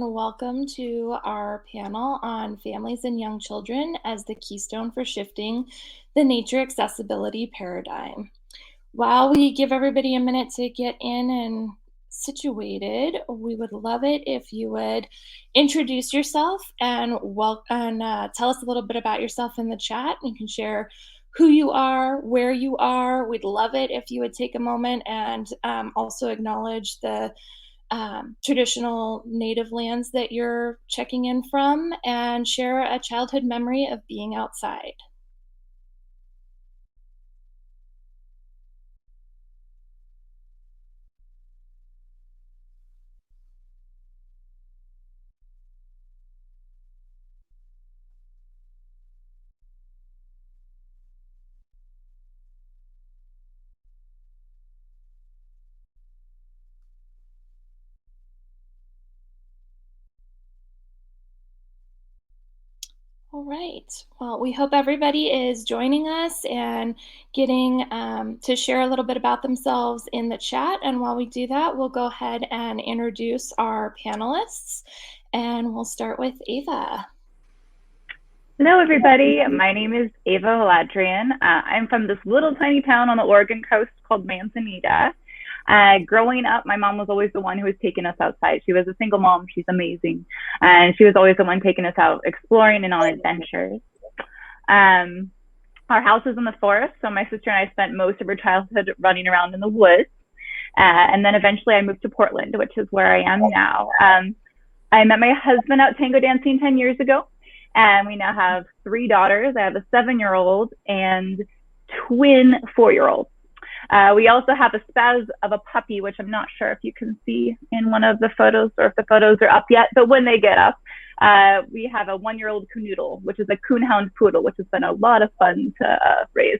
and welcome to our panel on families and young children as the keystone for shifting the nature accessibility paradigm. While we give everybody a minute to get in and situated, we would love it if you would introduce yourself and tell us a little bit about yourself in the chat. You can share who you are, where you are. We'd love it if you would take a moment and also acknowledge the traditional native lands that you're checking in from and share a childhood memory of being outside. All right. Well, we hope everybody is joining us and getting to share a little bit about themselves in the chat. And while we do that, we'll go ahead and introduce our panelists. And we'll start with Ava. Hello, everybody. My name is Ava Haladrian. I'm from this little tiny town on the Oregon coast called Manzanita. Growing up, my mom was always the one who was taking us outside. She was a single mom. She's amazing. And she was always the one taking us out exploring and on adventures. Our house is in the forest, so my sister and I spent most of her childhood running around in the woods. And then eventually I moved to Portland, which is where I am now. I met my husband out tango dancing 10 years ago. And we now have 3 daughters. I have a 7-year-old and twin 4-year-olds. We also have a spaz of a puppy, which I'm not sure if you can see in one of the photos or if the photos are up yet, but when they get up, we have a 1-year-old canoodle, which is a coonhound poodle, which has been a lot of fun to raise.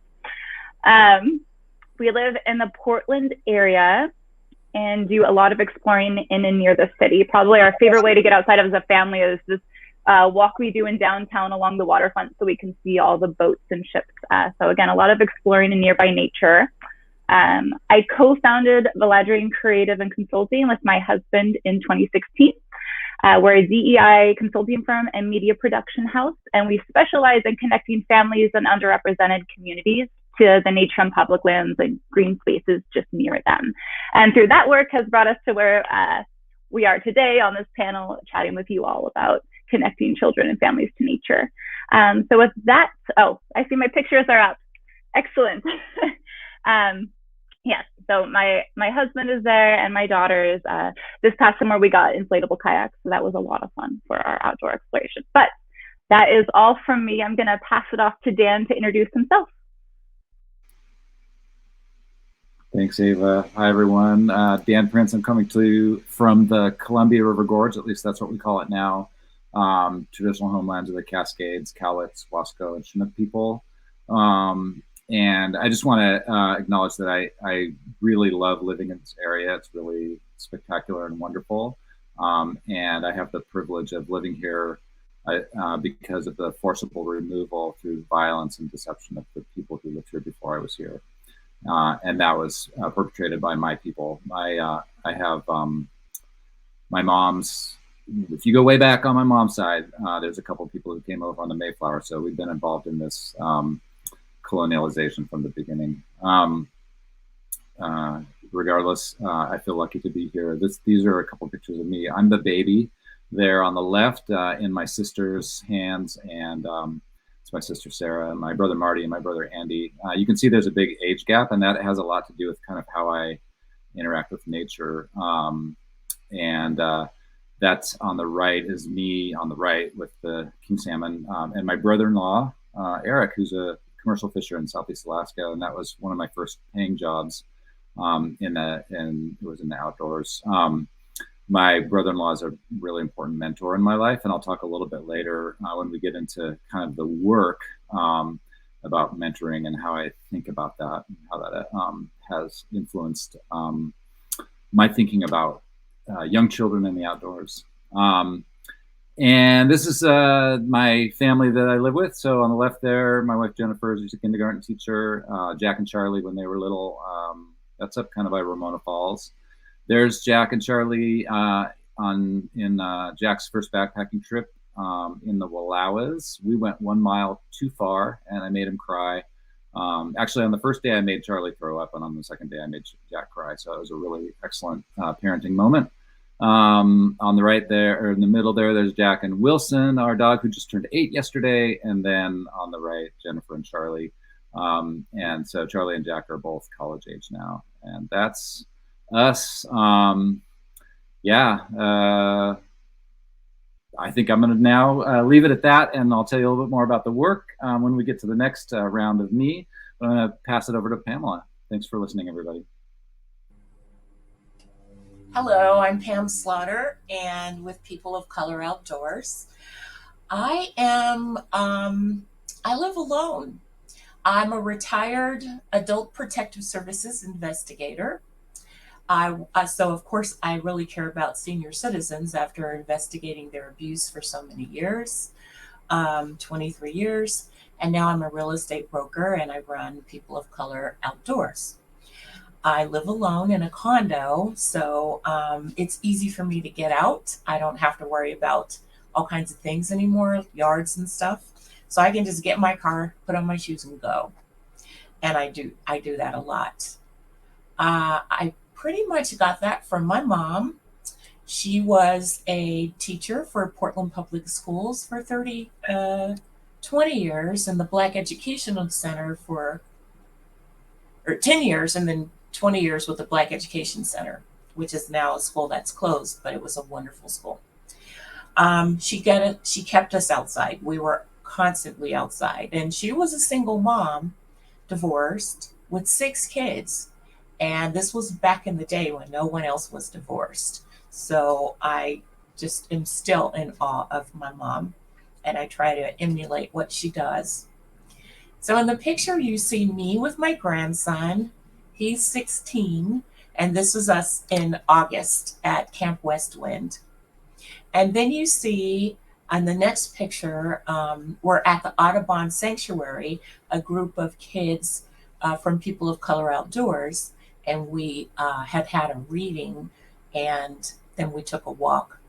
We live in the Portland area and do a lot of exploring in and near the city. Probably our favorite way to get outside as a family is this walk we do in downtown along the waterfront so we can see all the boats and ships. So again, a lot of exploring in nearby nature. I co-founded Valadrian Creative and Consulting with my husband in 2016. We're a DEI consulting firm and media production house, and we specialize in connecting families and underrepresented communities to the nature and public lands and green spaces just near them. And through that work has brought us to where we are today on this panel chatting with you all about connecting children and families to nature. So with that, oh, I see my pictures are up. Excellent. Yes, so my husband is there and my daughters. This past summer we got inflatable kayaks, so that was a lot of fun for our outdoor exploration. But that is all from me. I'm gonna pass it off to Dan to introduce himself. Thanks, Ava. Hi, everyone. Dan Prince. I'm coming to you from the Columbia River Gorge, at least that's what we call it now. Traditional homelands of the Cascades, Cowlitz, Wasco, and Chinook people. And I just want to acknowledge that I really love living in this area. It's really spectacular and wonderful. And I have the privilege of living here because of the forcible removal through violence and deception of the people who lived here before I was here. And that was perpetrated by my people. I have my mom's, if you go way back on my mom's side, there's a couple of people who came over on the Mayflower. So we've been involved in this colonialization from the beginning. Regardless, I feel lucky to be here. These are a couple of pictures of me. I'm the baby there on the left in my sister's hands, and it's my sister Sarah, my brother Marty, and my brother Andy. You can see there's a big age gap, and that has a lot to do with kind of how I interact with nature. That's on the right is me on the right with the king salmon, and my brother-in-law, Eric, who's a commercial fisher in Southeast Alaska, and that was one of my first paying jobs. It was in the outdoors. My brother-in-law is a really important mentor in my life, and I'll talk a little bit later when we get into kind of the work about mentoring and how I think about that, and how that has influenced my thinking about young children in the outdoors. And this is my family that I live with. So on the left there, my wife Jennifer is a kindergarten teacher. Jack and Charlie, when they were little, that's up kind of by Ramona Falls. There's Jack and Charlie on in Jack's first backpacking trip in the Wallowas. We went 1 mile too far, and I made him cry. Actually, on the first day, I made Charlie throw up, and on the second day, I made Jack cry. So it was a really excellent parenting moment. On the right there, or in the middle there, there's Jack and Wilson, our dog who just turned 8 yesterday. And then on the right, Jennifer and Charlie. And so Charlie and Jack are both college age now. And that's us. Yeah. I think I'm going to now leave it at that, and I'll tell you a little bit more about the work when we get to the next round of me. But I'm going to pass it over to Pamela. Thanks for listening, everybody. Hello, I'm Pam Slaughter, and with People of Color Outdoors. I live alone. I'm a retired adult protective services investigator. So of course I really care about senior citizens after investigating their abuse for so many years, 23 years, and now I'm a real estate broker and I run People of Color Outdoors. I live alone in a condo, so it's easy for me to get out. I don't have to worry about all kinds of things anymore, yards and stuff. So I can just get in my car, put on my shoes, and go. And I do that a lot. I pretty much got that from my mom. She was a teacher for Portland Public Schools for 20 years in the Black Educational Center or 10 years, and then 20 years with the Black Education Center, which is now a school that's closed, but it was a wonderful school. She kept us outside. We were constantly outside. And she was a single mom, divorced, with 6 kids. And this was back in the day when no one else was divorced. So I just am still in awe of my mom, and I try to emulate what she does. So in the picture, you see me with my grandson. He's 16, and this was us in August at Camp Westwind. And then you see on the next picture, we're at the Audubon Sanctuary, a group of kids from People of Color Outdoors, and we had a reading, and then we took a walk.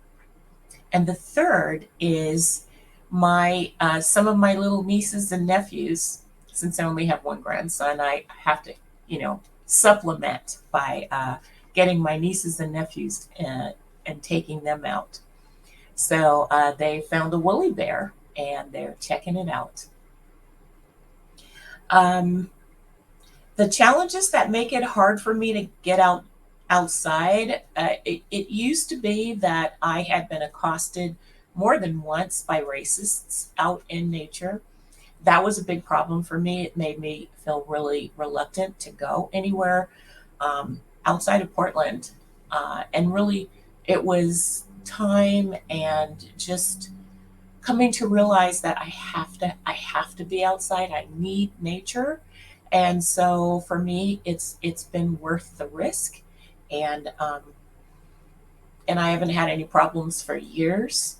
And the third is my some of my little nieces and nephews. Since I only have one grandson, I have to, supplement by getting my nieces and nephews and taking them out. So they found a woolly bear and they're checking it out. The challenges that make it hard for me to get outside, it used to be that I had been accosted more than once by racists out in nature. That was a big problem for me. It made me feel really reluctant to go anywhere outside of Portland. And really, it was time and just coming to realize that I have to be outside. I need nature. And so for me, it's been worth the risk. And and I haven't had any problems for years.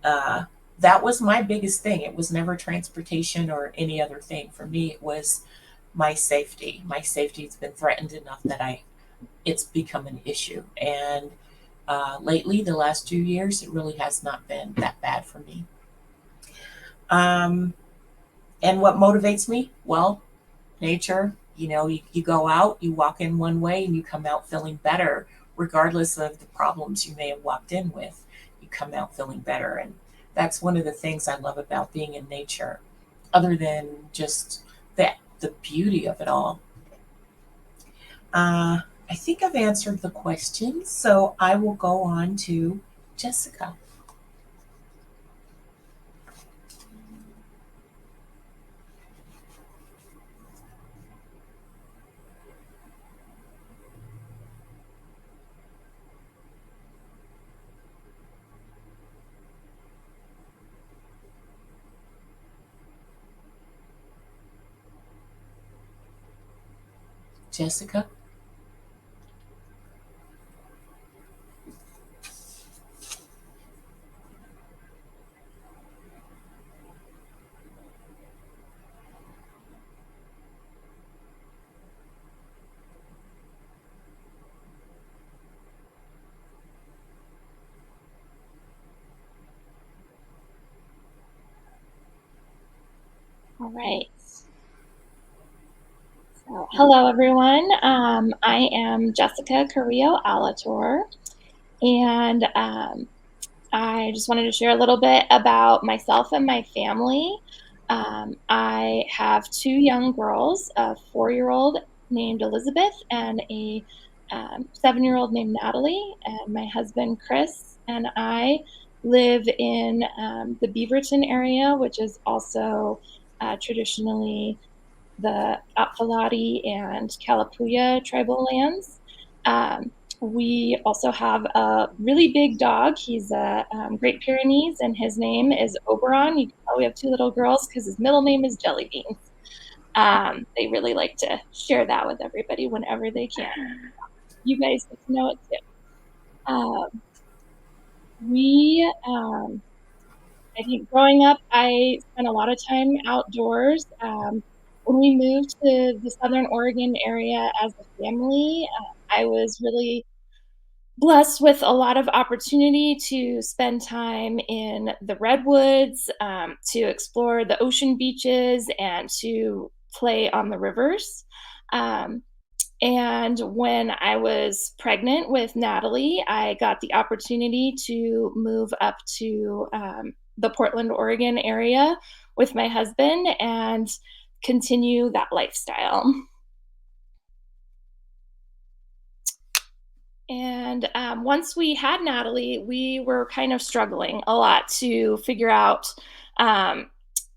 Uh, that was my biggest thing. It was never transportation or any other thing. For me, it was my safety. My safety has been threatened enough that it's become an issue. And lately, the last 2 years, it really has not been that bad for me. Um, and what motivates me? Well, nature. You go out, you walk in one way, and you come out feeling better, regardless of the problems you may have walked in with. You come out feeling better. And that's one of the things I love about being in nature, other than just the beauty of it all. I think I've answered the questions, so I will go on to Jessica. Jessica? All right. So, hello, everyone. I am Jessica Carrillo Alator, and I just wanted to share a little bit about myself and my family. I have two young girls, a 4-year-old named Elizabeth and a 7-year-old named Natalie, and my husband Chris and I live in the Beaverton area, which is also traditionally the Apalati and Kalapuya tribal lands. Um, we also have a really big dog. He's a Great Pyrenees, and his name is Oberon. You can tell we have two little girls because his middle name is Jelly Beans. They really like to share that with everybody whenever they can. You guys get to know it too. We I think growing up, I spent a lot of time outdoors. When we moved to the Southern Oregon area as a family, I was really blessed with a lot of opportunity to spend time in the redwoods, to explore the ocean beaches, and to play on the rivers. Um, and when I was pregnant with Natalie, I got the opportunity to move up to the Portland, Oregon area with my husband and continue that lifestyle. And once we had Natalie, we were kind of struggling a lot to figure out um,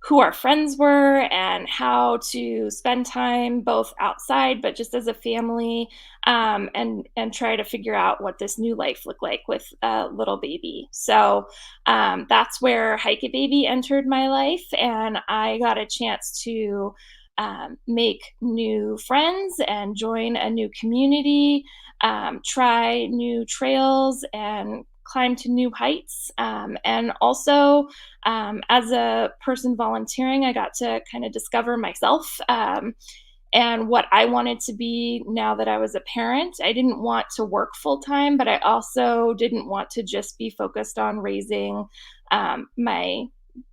who our friends were and how to spend time both outside, but just as a family, and try to figure out what this new life looked like with a little baby. So that's where Hike It Baby entered my life, and I got a chance to make new friends and join a new community, try new trails and climb to new heights. And also, as a person volunteering, I got to kind of discover myself. And what I wanted to be now that I was a parent. I didn't want to work full time, but I also didn't want to just be focused on raising my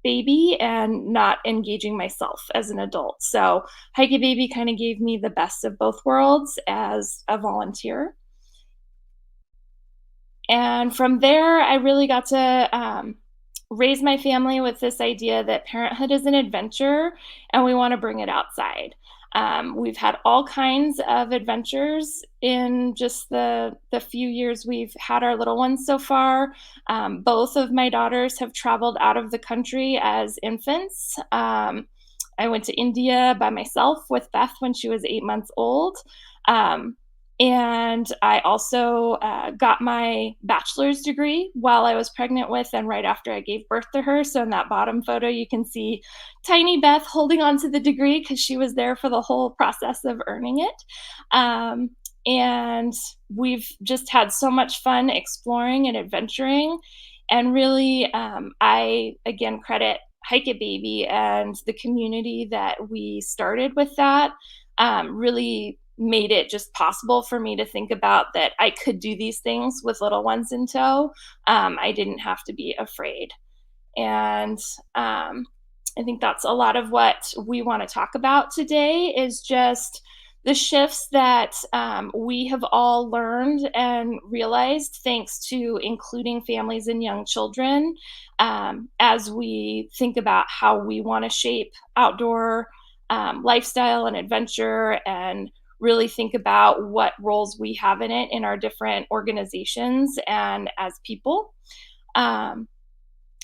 baby and not engaging myself as an adult. So, Hike a Baby kind of gave me the best of both worlds as a volunteer. And from there, I really got to raise my family with this idea that parenthood is an adventure and we want to bring it outside. We've had all kinds of adventures in just the few years we've had our little ones so far. Both of my daughters have traveled out of the country as infants. I went to India by myself with Beth when she was 8 months old. Um, and I also got my bachelor's degree while I was pregnant with and right after I gave birth to her. So in that bottom photo, you can see tiny Beth holding on to the degree because she was there for the whole process of earning it. Um, and we've just had so much fun exploring and adventuring. And really, I again credit Hike It Baby and the community that we started with that. Really made it just possible for me to think about that I could do these things with little ones in tow. I didn't have to be afraid. And I think that's a lot of what we want to talk about today is just the shifts that we have all learned and realized thanks to including families and young children, as we think about how we want to shape outdoor lifestyle and adventure and really think about what roles we have in it in our different organizations and as people. Um,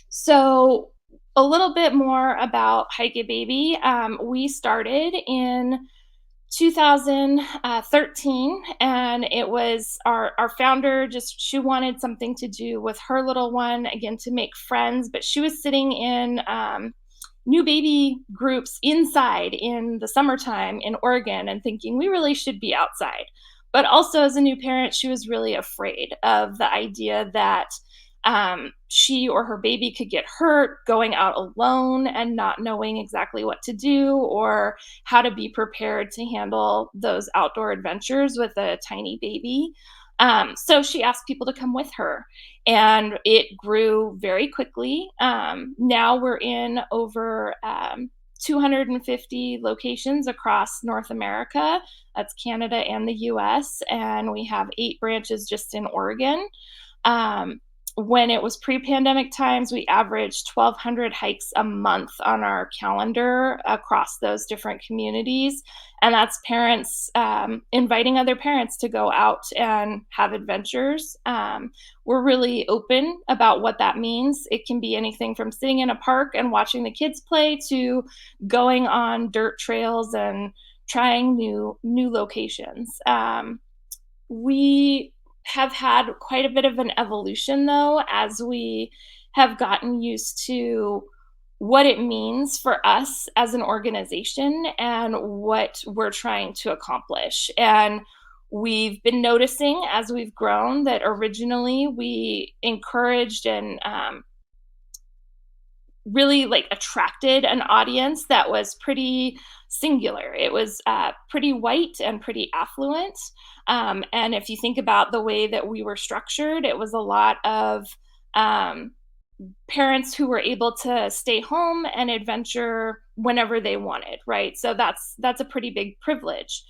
so, a little bit more about Hike It Baby. We started in 2013, and it was our founder, just she wanted something to do with her little one, again, to make friends, but she was sitting in new baby groups inside in the summertime in Oregon and thinking we really should be outside. But also, as a new parent, she was really afraid of the idea that she or her baby could get hurt going out alone and not knowing exactly what to do or how to be prepared to handle those outdoor adventures with a tiny baby. So she asked people to come with her, and it grew very quickly. Now we're in over 250 locations across North America. That's Canada and the US. And we have 8 branches just in Oregon. Um, when it was pre-pandemic times, we averaged 1,200 hikes a month on our calendar across those different communities. And that's parents inviting other parents to go out and have adventures. We're really open about what that means. It can be anything from sitting in a park and watching the kids play to going on dirt trails and trying new locations. We have had quite a bit of an evolution, though, as we have gotten used to what it means for us as an organization and what we're trying to accomplish. And we've been noticing as we've grown that originally we encouraged and really like attracted an audience that was pretty singular. It was pretty white and pretty affluent. And if you think about the way that we were structured, it was a lot of um, parents who were able to stay home and adventure whenever they wanted, right? So that's a pretty big privilege.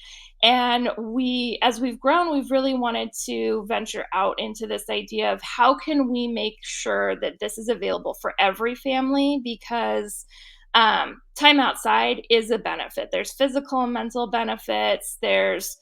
And we, as we've grown, we've really wanted to venture out into this idea of how can we make sure that this is available for every family, because time outside is a benefit. There's physical and mental benefits. There's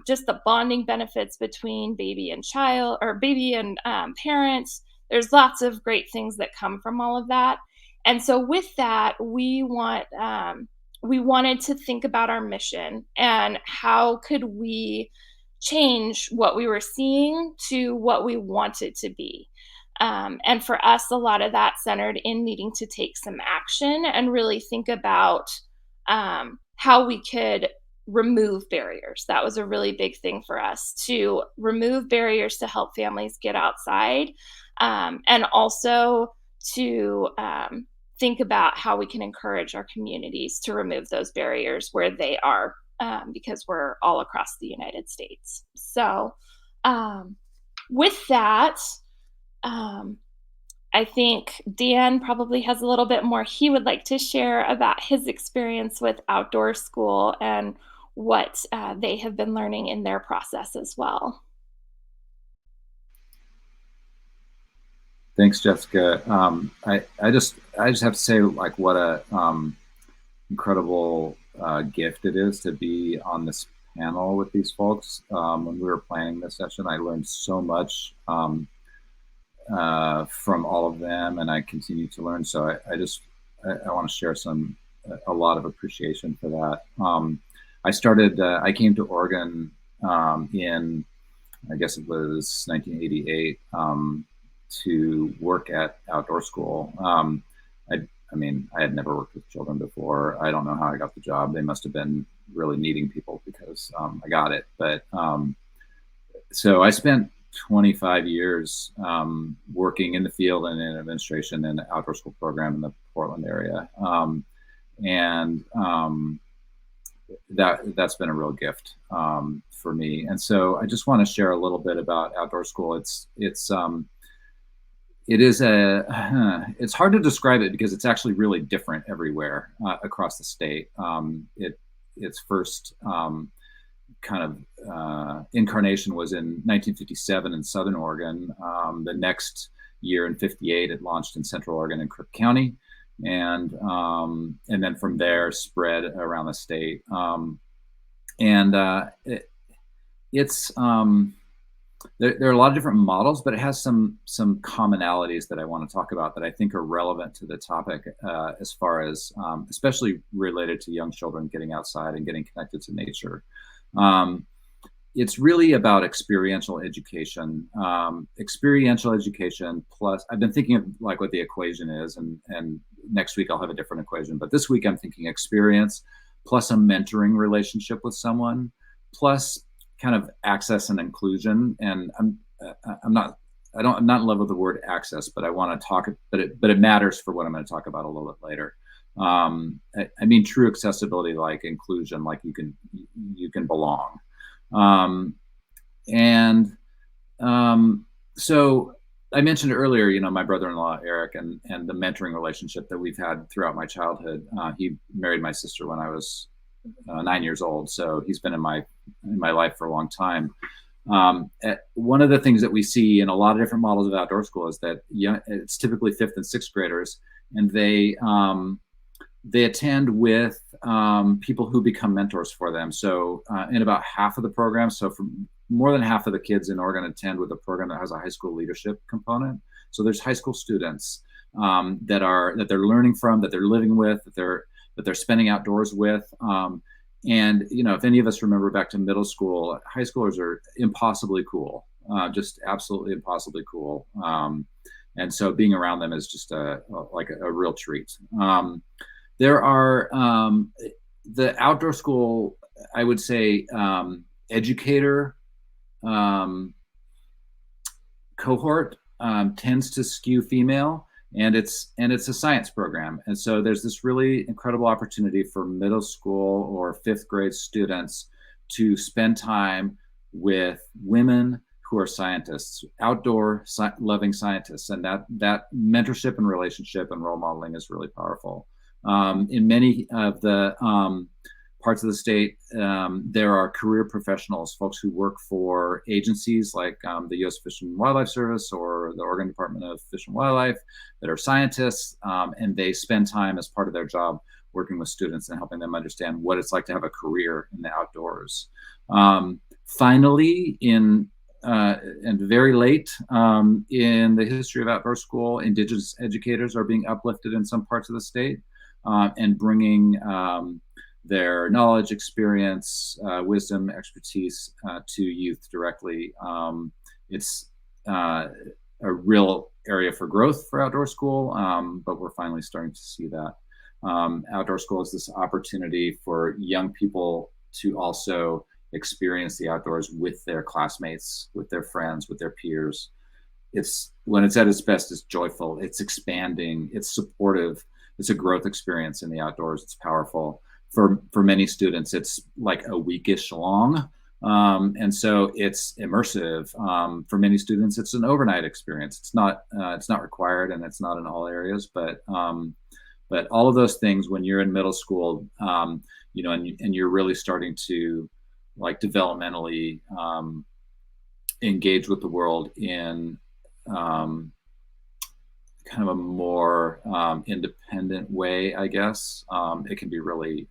just the bonding benefits between baby and child, or baby and parents. There's lots of great things that come from all of that. And so with that, we wanted to think about our mission and how could we change what we were seeing to what we want it to be. And for us, a lot of that centered in needing to take some action and really think about how we could remove barriers. That was a really big thing for us, to remove barriers to help families get outside, and also to think about how we can encourage our communities to remove those barriers where they are, because we're all across the United States. So, with that, I think Dan probably has a little bit more he would like to share about his experience with outdoor school and what they have been learning in their process as well. Thanks, Jessica. I just have to say, like, what a incredible gift it is to be on this panel with these folks. When we were planning this session, I learned so much from all of them, and I continue to learn. So I want to share a lot of appreciation for that. I came to Oregon in, I guess it was 1988, to work at outdoor school. I mean, I had never worked with children before. I don't know how I got the job. They must have been really needing people because I got it. But so I spent 25 years working in the field and in administration in the outdoor school program in the Portland area. That's been a real gift for me. And so I just want to share a little bit about outdoor school. It's hard to describe it because it's actually really different everywhere across the state. Its first kind of incarnation was in 1957 in Southern Oregon. The next year in 58, it launched in Central Oregon and Crook County, and then from there spread around the state. There are a lot of different models, but it has some commonalities that I want to talk about that I think are relevant to the topic, as far as especially related to young children getting outside and getting connected to nature. It's really about experiential education. Experiential education plus, I've been thinking of like what the equation is, and next week I'll have a different equation, but this week I'm thinking experience plus a mentoring relationship with someone, plus kind of access and inclusion. And I'm not in love with the word access, but I want to talk, but it matters for what I'm going to talk about a little bit later. I mean, true accessibility, like inclusion, like you can belong. So I mentioned earlier, you know, my brother-in-law Eric, and the mentoring relationship that we've had throughout my childhood. He married my sister when I was 9 years old, so he's been in my life for a long time. One of the things that we see in a lot of different models of outdoor school is that it's typically fifth and sixth graders, and they attend with people who become mentors for them. So in about half of the program, so for more than half of the kids in Oregon attend with a program that has a high school leadership component. So there's high school students that they're learning from, that they're living with, that they're spending outdoors with. And you know, if any of us remember back to middle school, high schoolers are impossibly cool, just absolutely impossibly cool. And so being around them is just like a real treat. There are the outdoor school, I would say, educator cohort tends to skew female, and it's a science program. And so there's this really incredible opportunity for middle school or fifth grade students to spend time with women who are scientists, outdoor loving scientists, and that mentorship and relationship and role modeling is really powerful. In many of the parts of the state, there are career professionals, folks who work for agencies like the U.S. Fish and Wildlife Service or the Oregon Department of Fish and Wildlife that are scientists, and they spend time as part of their job working with students and helping them understand what it's like to have a career in the outdoors. Finally, and very late in the history of outdoor school, Indigenous educators are being uplifted in some parts of the state and bringing their knowledge, experience, wisdom, expertise to youth directly. It's a real area for growth for outdoor school, but we're finally starting to see that. Outdoor school is this opportunity for young people to also experience the outdoors with their classmates, with their friends, with their peers. It's, when it's at its best, it's joyful, it's expanding, it's supportive, it's a growth experience in the outdoors, it's powerful. For many students, it's like a weekish long, and so it's immersive. For many students, it's an overnight experience. It's not required, and it's not in all areas, but all of those things, when you're in middle school, you know, and you're really starting to like developmentally engage with the world in kind of a more independent way, I guess. It can be really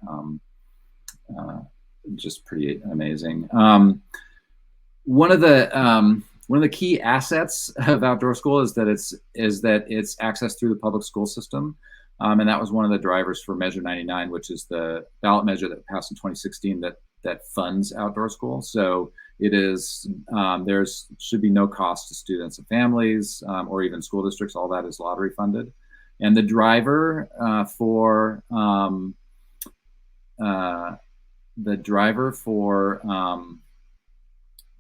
just pretty amazing. One of the key assets of outdoor school is that it's access through the public school system, and that was one of the drivers for Measure 99, which is the ballot measure that passed in 2016 that funds outdoor school. So it is, should be no cost to students and families, or even school districts. All that is lottery funded. And the driver for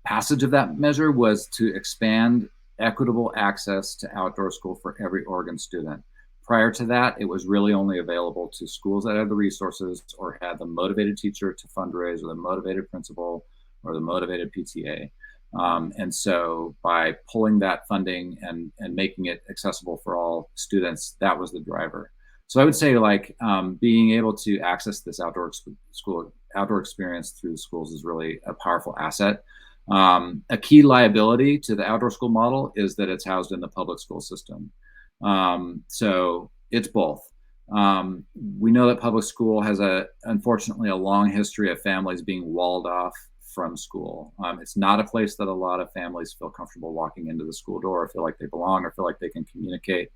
passage of that measure was to expand equitable access to outdoor school for every Oregon student. Prior to that, it was really only available to schools that had the resources or had the motivated teacher to fundraise, or the motivated principal, or the motivated PTA. And so by pulling that funding and making it accessible for all students, that was the driver. So I would say, like, being able to access this outdoor experience through the schools is really a powerful asset. A key liability to the outdoor school model is that it's housed in the public school system. So it's both. We know that public school has unfortunately a long history of families being walled off from school. It's not a place that a lot of families feel comfortable walking into the school door, or feel like they belong, or feel like they can communicate,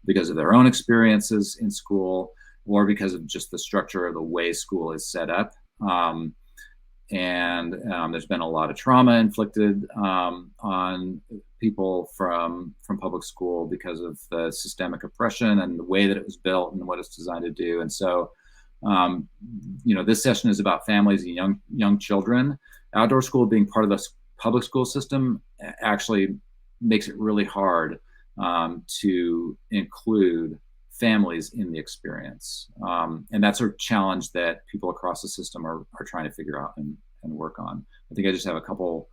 because of their own experiences in school, or because of just the structure of the way school is set up. And there's been a lot of trauma inflicted on people from public school because of the systemic oppression and the way that it was built and what it's designed to do. And so, you know, this session is about families and young children. Outdoor school being part of the public school system actually makes it really hard to include families in the experience. And that's a challenge that people across the system are trying to figure out and work on. I think I just have a couple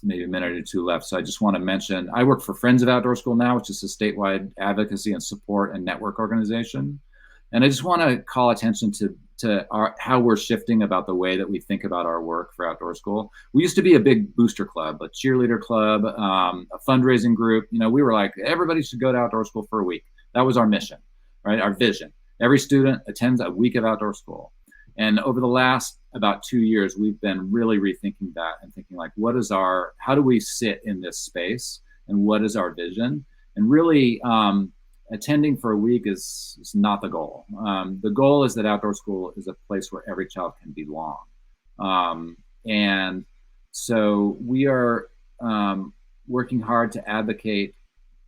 maybe a minute or two left. So I just want to mention, I work for Friends of Outdoor School now, which is a statewide advocacy and support and network organization. And I just want to call attention to how we're shifting about the way that we think about our work for Outdoor School. We used to be a big booster club, a cheerleader club, a fundraising group. You know, we were like, everybody should go to Outdoor School for a week. That was our mission, right? Our vision. Every student attends a week of Outdoor School. And over the last about 2 years, we've been really rethinking that and thinking like, how do we sit in this space and what is our vision? And really attending for a week is not the goal. The goal is that Outdoor School is a place where every child can belong. And so we are working hard to advocate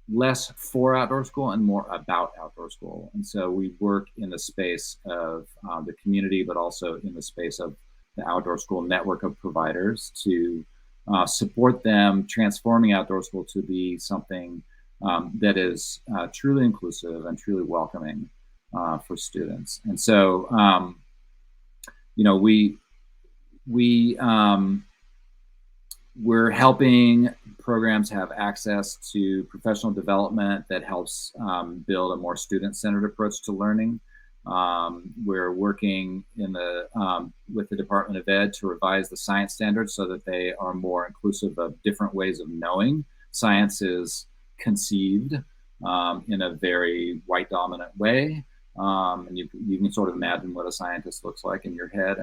less for Outdoor School and more about Outdoor School. And so we work in the space of the community, but also in the space of the Outdoor School network of providers to support them transforming Outdoor School to be something that is truly inclusive and truly welcoming for students. And so, you know, we're helping programs have access to professional development that helps build a more student-centered approach to learning. We're working with the Department of Ed to revise the science standards so that they are more inclusive of different ways of knowing. Science is conceived in a very white-dominant way. And you can sort of imagine what a scientist looks like in your head,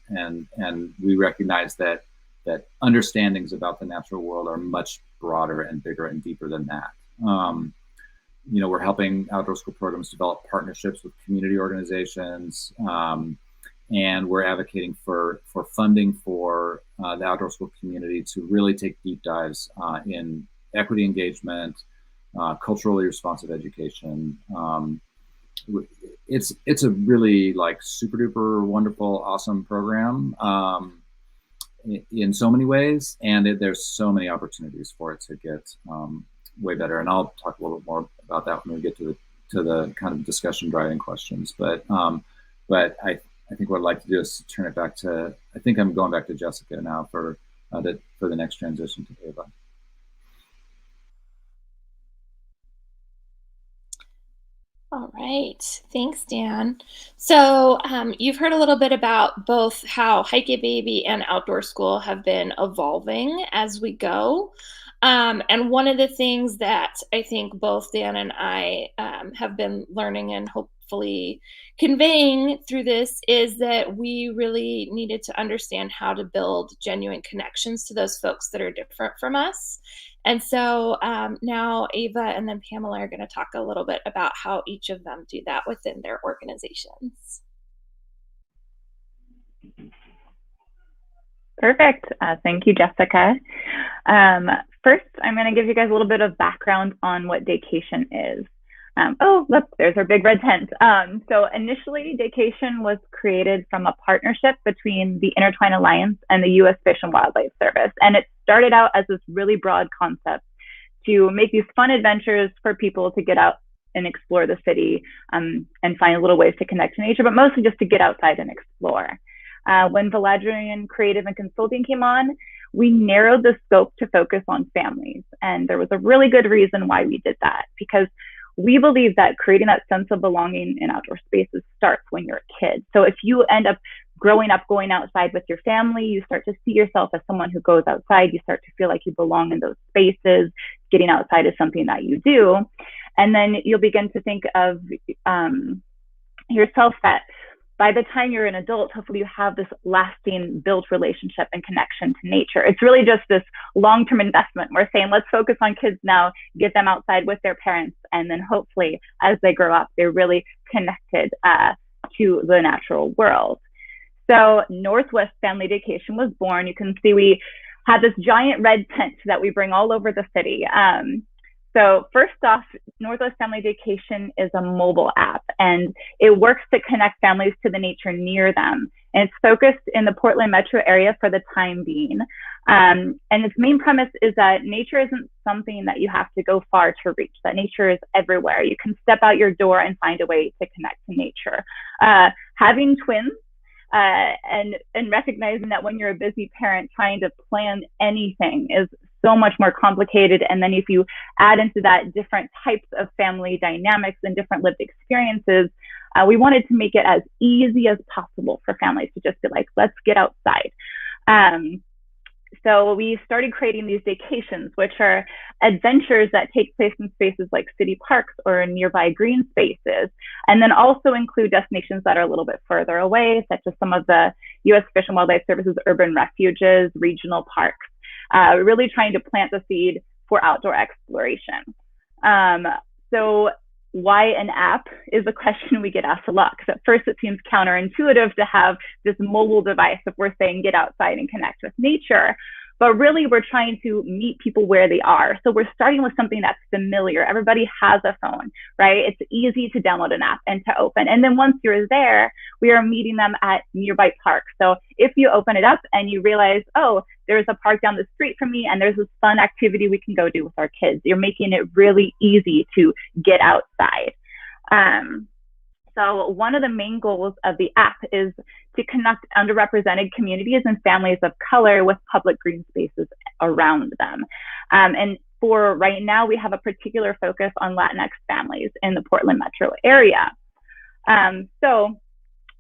and we recognize that understandings about the natural world are much broader and bigger and deeper than that. You know, we're helping Outdoor School programs develop partnerships with community organizations, and we're advocating for funding for the Outdoor School community to really take deep dives in equity engagement, culturally responsive education. It's a really like super duper wonderful, awesome program. In so many ways, and there's so many opportunities for it to get way better. And I'll talk a little bit more about that when we get to the kind of discussion driving questions. But I think what I'd like to do is turn it back to, I think I'm going back to Jessica now for the next transition to Ava. All right. Thanks, Dan. So you've heard a little bit about both how Hike It Baby and Outdoor School have been evolving as we go. And one of the things that I think both Dan and I have been learning and hopefully conveying through this is that we really needed to understand how to build genuine connections to those folks that are different from us. And so now Ava and then Pamela are going to talk a little bit about how each of them do that within their organizations. Perfect. Thank you, Jessica. First, I'm going to give you guys a little bit of background on what Daycation is. Oh, look, there's our big red tent. So initially, Daycation was created from a partnership between the Intertwine Alliance and the U.S. Fish and Wildlife Service. And it started out as this really broad concept to make these fun adventures for people to get out and explore the city and find little ways to connect to nature, but mostly just to get outside and explore. When Valadrian Creative and Consulting came on, we narrowed the scope to focus on families. And there was a really good reason why we did that, because we believe that creating that sense of belonging in outdoor spaces starts when you're a kid. So if you end up growing up going outside with your family, you start to see yourself as someone who goes outside. You start to feel like you belong in those spaces. Getting outside is something that you do. And then you'll begin to think of yourself that by the time you're an adult, hopefully you have this lasting built relationship and connection to nature. It's really just this long-term investment. We're saying, let's focus on kids now, get them outside with their parents, and then hopefully as they grow up, they're really connected to the natural world. So Northwest Family Daycation was born. You can see we have this giant red tent that we bring all over the city. So first off, Northwest Family Daycation is a mobile app, and it works to connect families to the nature near them. And it's focused in the Portland metro area for the time being. And its main premise is that nature isn't something that you have to go far to reach, that nature is everywhere. You can step out your door and find a way to connect to nature. Having twins and recognizing that when you're a busy parent, trying to plan anything is so much more complicated. And then if you add into that different types of family dynamics and different lived experiences, we wanted to make it as easy as possible for families to just be like, let's get outside. So we started creating these vacations, which are adventures that take place in spaces like city parks or nearby green spaces, and then also include destinations that are a little bit further away, such as some of the U.S. Fish and Wildlife Service's urban refuges, regional parks, really trying to plant the seed for outdoor exploration. So why an app is a question we get asked a lot, because at first it seems counterintuitive to have this mobile device if we're saying get outside and connect with nature. But really, we're trying to meet people where they are. So we're starting with something that's familiar. Everybody has a phone, right? It's easy to download an app and to open. And then once you're there, we are meeting them at nearby parks. So if you open it up and you realize, oh, there's a park down the street from me and there's this fun activity we can go do with our kids, you're making it really easy to get outside. So one of the main goals of the app is to connect underrepresented communities and families of color with public green spaces around them. And for right now, we have a particular focus on Latinx families in the Portland metro area. So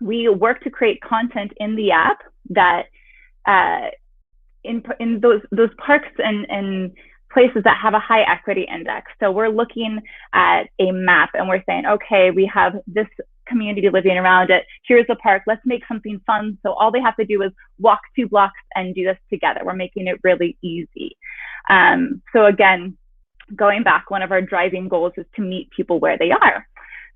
we work to create content in the app that in those parks and places that have a high equity index. So we're looking at a map and we're saying, okay, we have this community living around it. Here's the park. Let's make something fun. So all they have to do is walk 2 blocks and do this together. We're making it really easy. So again, going back, one of our driving goals is to meet people where they are.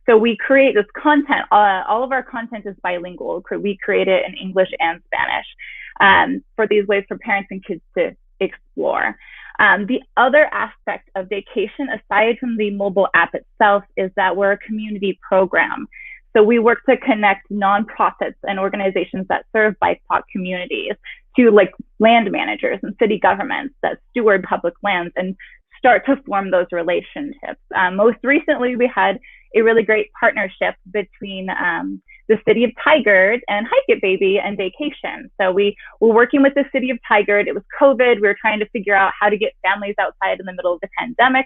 So we create this content. All of our content is bilingual. We create it in English and Spanish for these ways for parents and kids to explore. The other aspect of vacation, aside from the mobile app itself, is that we're a community program. So we work to connect nonprofits and organizations that serve BIPOC communities to like land managers and city governments that steward public lands and start to form those relationships. Most recently, we had a really great partnership between the city of Tigard and Hike It Baby and Vacation. So we were working with the city of Tigard. It was COVID. We were trying to figure out how to get families outside in the middle of the pandemic.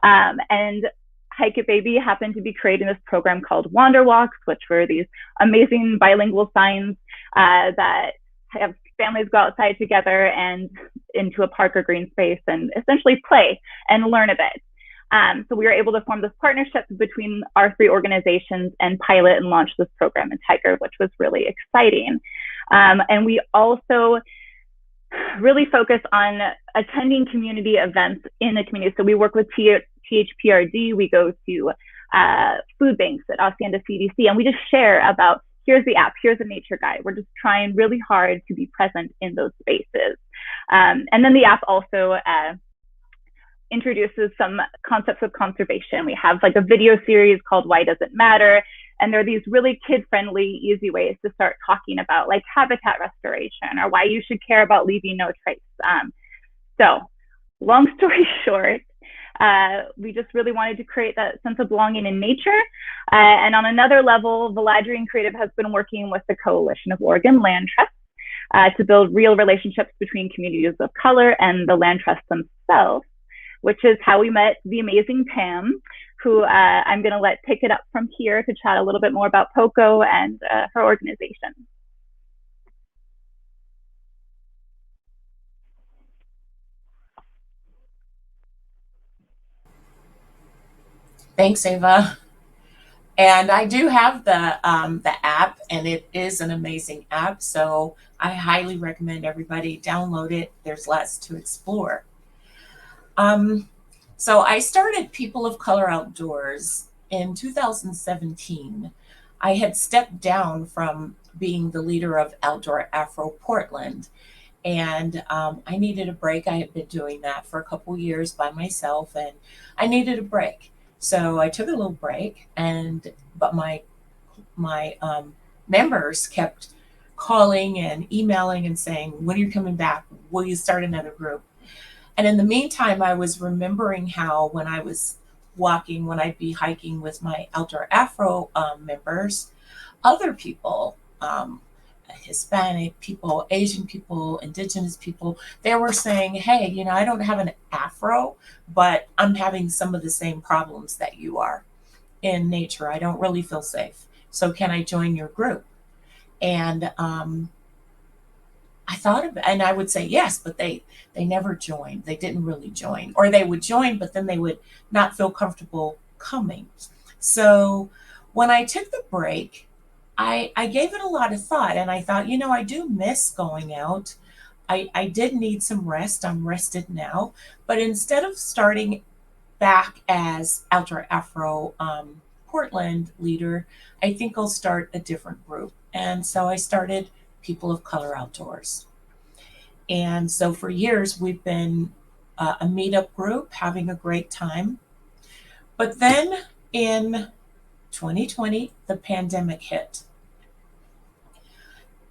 And Hike It Baby happened to be creating this program called Wander Walks, which were these amazing bilingual signs that have families go outside together and into a park or green space and essentially play and learn a bit. So we were able to form this partnership between our 3 organizations and pilot and launch this program in Tigard, which was really exciting. And we also really focus on attending community events in the community. So we work with THPRD, we go to food banks at Hacienda CDC, and we just share about, here's the app, here's a nature guide. We're just trying really hard to be present in those spaces. And then the app also introduces some concepts of conservation. We have like a video series called Why Does It Matter? And there are these really kid-friendly, easy ways to start talking about like habitat restoration or why you should care about leaving no trace. So long story short, we just really wanted to create that sense of belonging in nature. And on another level, Valadrian Creative has been working with the Coalition of Oregon Land Trusts to build real relationships between communities of color and the land trusts themselves, which is how we met the amazing Pam, who I'm going to let pick it up from here to chat a little bit more about POCO and her organization. Thanks, Ava. And I do have the app, and it is an amazing app. So I highly recommend everybody download it. There's lots to explore. So I started People of Color Outdoors in 2017. I had stepped down from being the leader of Outdoor Afro Portland, and I needed a break. I had been doing that for a couple years by myself, and I needed a break. So I took a little break, but my members kept calling and emailing and saying, "When are you coming back? Will you start another group?" And in the meantime, I was remembering how when I was walking, when I'd be hiking with my Outdoor Afro members, other people Hispanic people, Asian people, indigenous people, they were saying, hey, you know, I don't have an afro, but I'm having some of the same problems that you are in nature. I don't really feel safe. So can I join your group? And I thought of it, and I would say yes, but they never joined. They didn't really join, or they would join, but then they would not feel comfortable coming. So when I took the break, I gave it a lot of thought, and I thought, you know, I do miss going out. I did need some rest. I'm rested now. But instead of starting back as Outdoor Afro Portland leader, I think I'll start a different group. And so I started People of Color Outdoors. And so for years, we've been a meetup group having a great time. But then in 2020, the pandemic hit.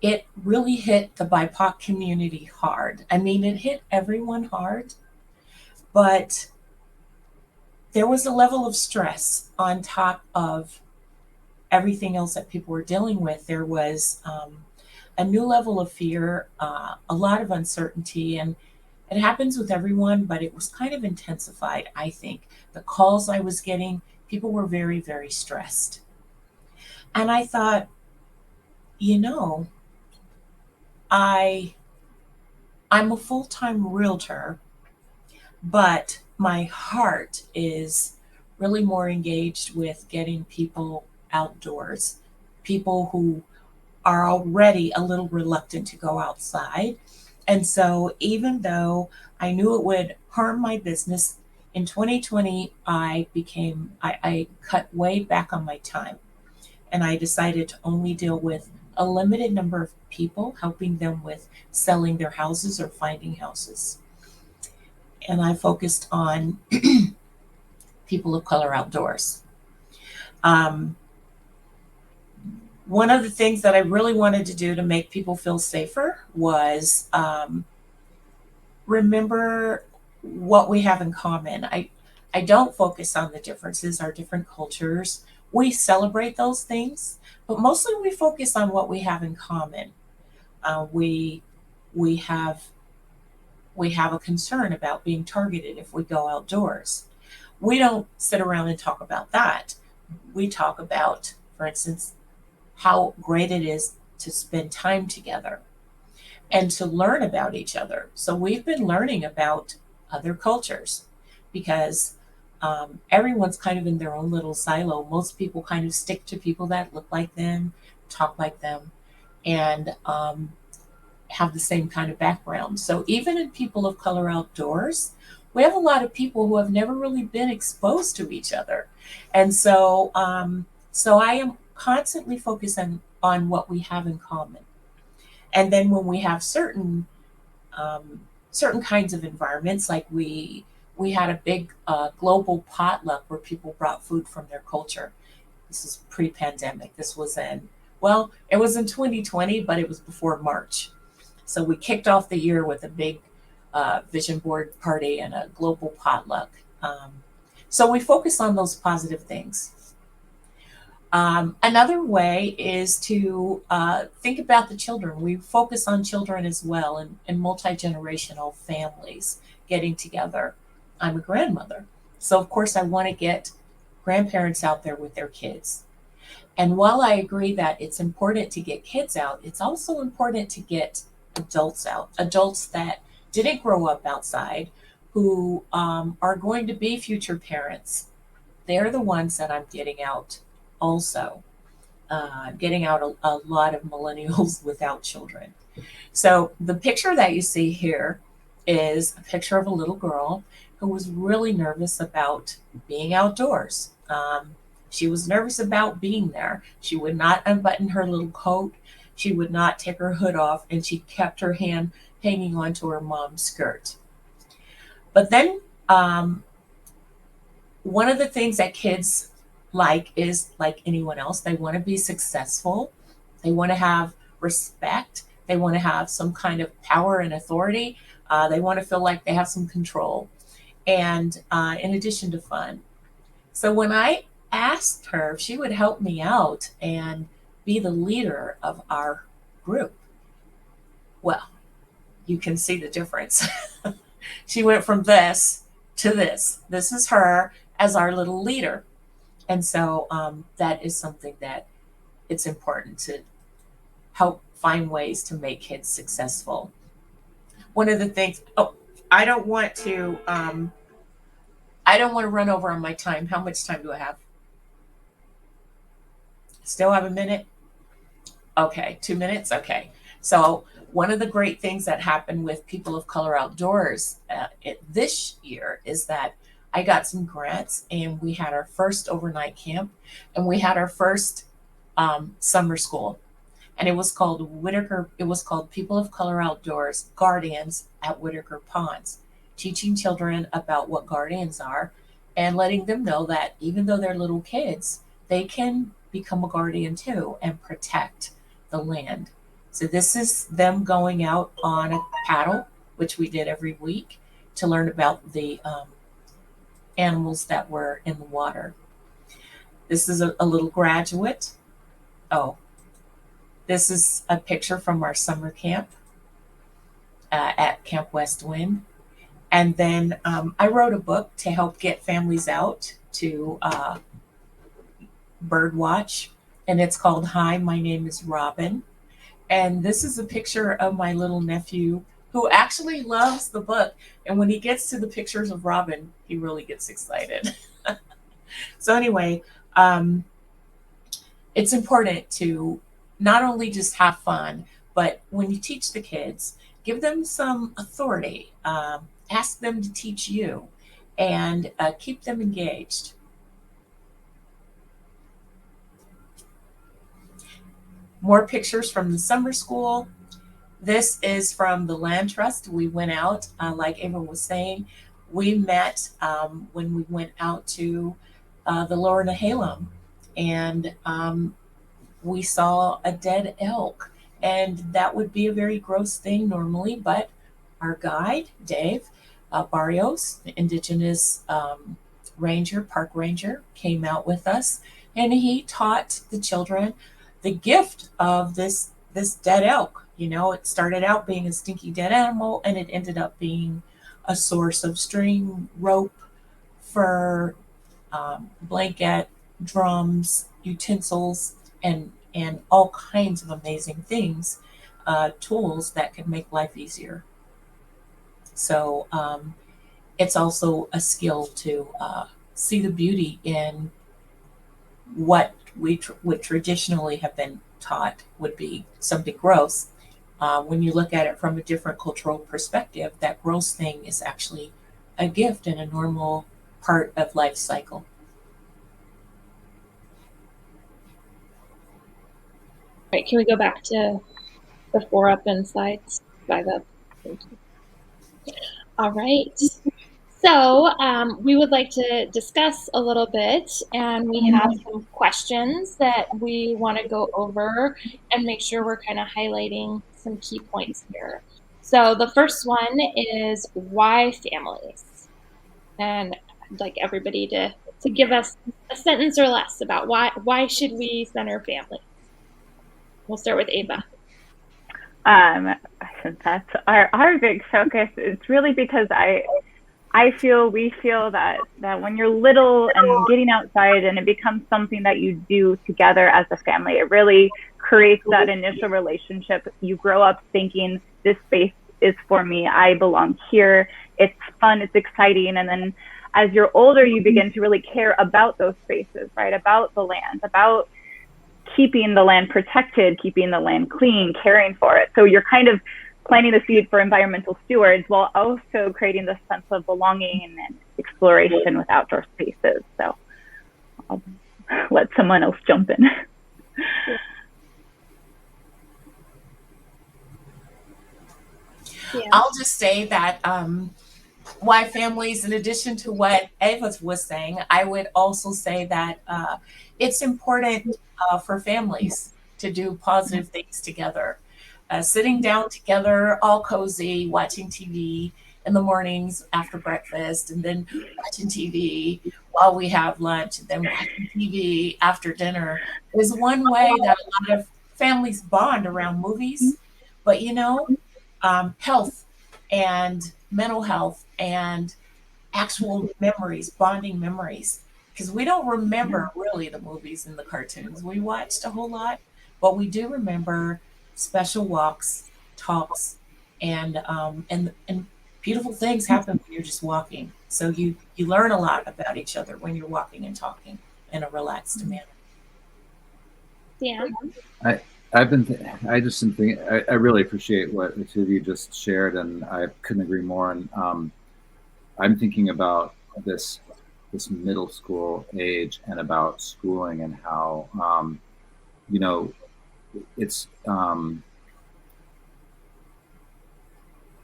It really hit the BIPOC community hard. I mean, it hit everyone hard, but there was a level of stress on top of everything else that people were dealing with. There was a new level of fear, a lot of uncertainty, and it happens with everyone, but it was kind of intensified, I think. The calls I was getting, people were very, very stressed. And I thought, you know, I I'm a full-time realtor, but my heart is really more engaged with getting people outdoors, people who are already a little reluctant to go outside. And so, even though I knew it would harm my business, in 2020, I cut way back on my time, and I decided to only deal with a limited number of people, helping them with selling their houses or finding houses. And I focused on people of color outdoors. Um, One of the things that I really wanted to do to make people feel safer was remember what we have in common. I don't focus on the differences, our different cultures. We celebrate those things, but mostly we focus on what we have in common. We we have we have a concern about being targeted if we go outdoors. We don't sit around and talk about that. We talk about, for instance, how great it is to spend time together and to learn about each other. So we've been learning about other cultures because everyone's kind of in their own little silo. Most people kind of stick to people that look like them, talk like them, and have the same kind of background. So even in People of Color Outdoors, we have a lot of people who have never really been exposed to each other. And so I am constantly focusing on what we have in common. And then when we have certain kinds of environments, like we had a big global potluck where people brought food from their culture. This is pre-pandemic. This was in well, it was in 2020, but it was before March. So we kicked off the year with a big vision board party and a global potluck. So we focus on those positive things. Another way is to think about the children. We focus on children as well and multi-generational families getting together. I'm a grandmother. So, of course, I want to get grandparents out there with their kids. And while I agree that it's important to get kids out, it's also important to get adults out, adults that didn't grow up outside, who are going to be future parents. They're the ones that I'm getting out also, getting out a lot of millennials without children. So the picture that you see here is a picture of a little girl who was really nervous about being outdoors. She was nervous about being there. She would not unbutton her little coat. She would not take her hood off, and she kept her hand hanging onto her mom's skirt. But then one of the things that kids like is like anyone else, they want to be successful. They want to have respect. They want to have some kind of power and authority. They want to feel like they have some control. And in addition to fun. So when I asked her if she would help me out and be the leader of our group. Well, you can see the difference. She went from this to this. This is her as our little leader. And so that is something that it's important to help find ways to make kids successful. One of the things, oh, I don't want to, I don't want to run over on my time. How much time do I have? Still have a minute? Okay, 2 minutes? Okay. So, one of the great things that happened with People of Color Outdoors this year is that I got some grants and we had our first overnight camp and we had our first summer school. And it was called People of Color Outdoors Guardians at Whitaker Ponds, teaching children about what guardians are and letting them know that even though they're little kids, they can become a guardian too and protect the land. So this is them going out on a paddle, which we did every week, to learn about the animals that were in the water. This is a little graduate. Oh, this is a picture from our summer camp at Camp West Wind. And then I wrote a book to help get families out to bird watch. And it's called Hi, My Name is Robin. And this is a picture of my little nephew who actually loves the book. And when he gets to the pictures of Robin, he really gets excited. So anyway, it's important to not only just have fun, but when you teach the kids, give them some authority. Ask them to teach you and keep them engaged. More pictures from the summer school. This is from the Land Trust. We went out, like Ava was saying, we met when we went out to the Lower Nehalem, and we saw a dead elk. And that would be a very gross thing normally, but our guide, Dave Barrios, the indigenous park ranger, came out with us, and he taught the children the gift of this dead elk. You know, it started out being a stinky dead animal, and it ended up being a source of string, rope, fur, blanket, drums, utensils, and all kinds of amazing things, tools that could make life easier. So it's also a skill to see the beauty in what we would traditionally have been taught would be something gross. When you look at it from a different cultural perspective, that gross thing is actually a gift and a normal part of life cycle. Right, can we go back to the 4 up and slides? 5 up. Thank you. All right. So we would like to discuss a little bit, and we have some questions that we want to go over and make sure we're kind of highlighting some key points here. So the first one is why families? And I'd like everybody to give us a sentence or less about why should we center families? We'll start with Ava. That's our big focus. It's really because we feel that when you're little and getting outside and it becomes something that you do together as a family, it really creates that initial relationship. You grow up thinking this space is for me. I belong here. It's fun. It's exciting. And then as you're older, you begin to really care about those spaces, right? About the land, about keeping the land protected, keeping the land clean, caring for it. So you're kind of planting the seed for environmental stewards while also creating this sense of belonging and exploration with outdoor spaces. So I'll let someone else jump in. Yeah. I'll just say that why families, in addition to what Ava was saying, I would also say that it's important for families to do positive things together. Sitting down together, all cozy, watching TV in the mornings after breakfast, and then watching TV while we have lunch, and then watching TV after dinner is one way that a lot of families bond around movies, but health and mental health and actual memories, bonding memories. Because we don't remember really the movies and the cartoons. We watched a whole lot, but we do remember special walks, talks, and beautiful things happen when you're just walking. So you learn a lot about each other when you're walking and talking in a relaxed manner. Dan? I just am thinking, I really appreciate what the two of you just shared, and I couldn't agree more. And I'm thinking about this middle school age and about schooling and how it's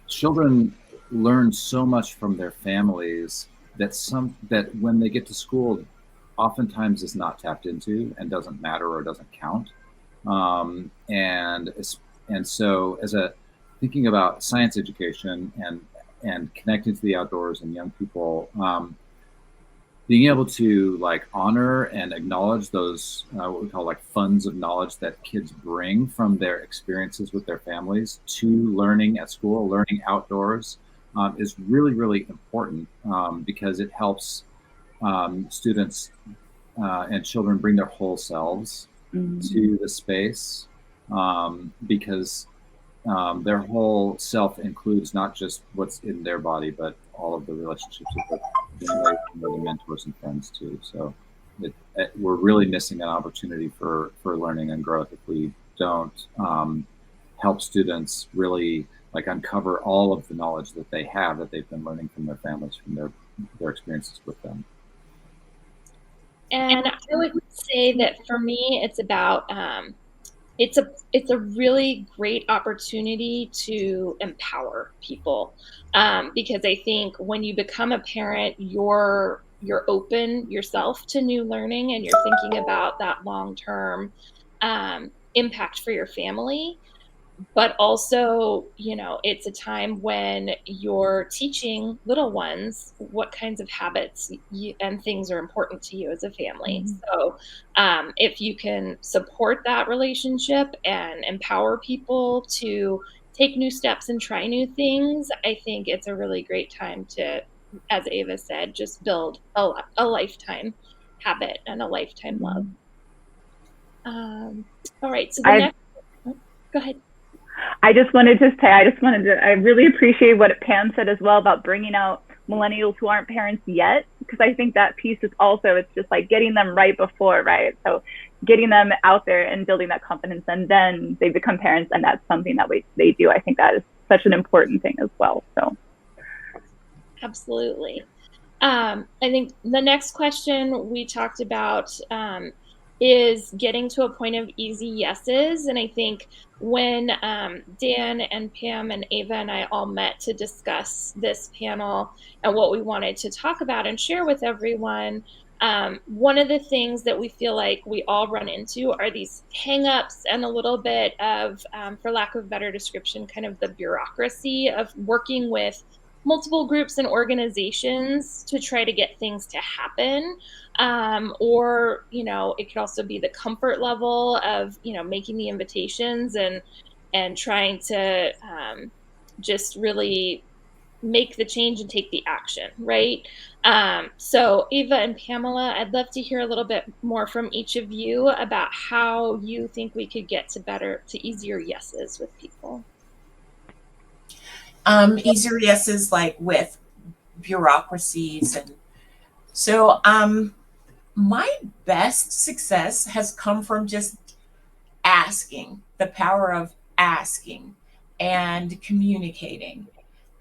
children learn so much from their families that when they get to school, oftentimes is not tapped into and doesn't matter or doesn't count. And so as a thinking about science education and connecting to the outdoors and young people, being able to like honor and acknowledge those what we call like funds of knowledge that kids bring from their experiences with their families to learning at school, learning outdoors, is really, really important, because it helps students and children bring their whole selves to the space, because their whole self includes not just what's in their body, but all of the relationships with their mentors and friends too. So we're really missing an opportunity for learning and growth if we don't help students really like uncover all of the knowledge that they have that they've been learning from their families, from their experiences with them. And I would say that for me, it's about it's a really great opportunity to empower people, because I think when you become a parent, you're open yourself to new learning, and you're thinking about that long term impact for your family. But also, it's a time when you're teaching little ones what kinds of habits and things are important to you as a family. So, if you can support that relationship and empower people to take new steps and try new things, I think it's a really great time to, as Ava said, just build a lifetime habit and a lifetime love. All right. So the next, go ahead. I really appreciate what Pam said as well about bringing out millennials who aren't parents yet, because I think that piece is also, it's just like getting them right before, right? So getting them out there and building that confidence, and then they become parents, and that's something that they do. I think that is such an important thing as well. So absolutely. I think the next question we talked about is getting to a point of easy yeses. And I think when Dan and Pam and Ava and I all met to discuss this panel and what we wanted to talk about and share with everyone, one of the things that we feel like we all run into are these hangups and a little bit of, for lack of a better description, kind of the bureaucracy of working with multiple groups and organizations to try to get things to happen. Or, it could also be the comfort level of, making the invitations and trying to just really make the change and take the action, right? So Ava and Pamela, I'd love to hear a little bit more from each of you about how you think we could get to easier yeses with people. Easier yeses, like with bureaucracies. And so my best success has come from just asking, the power of asking and communicating.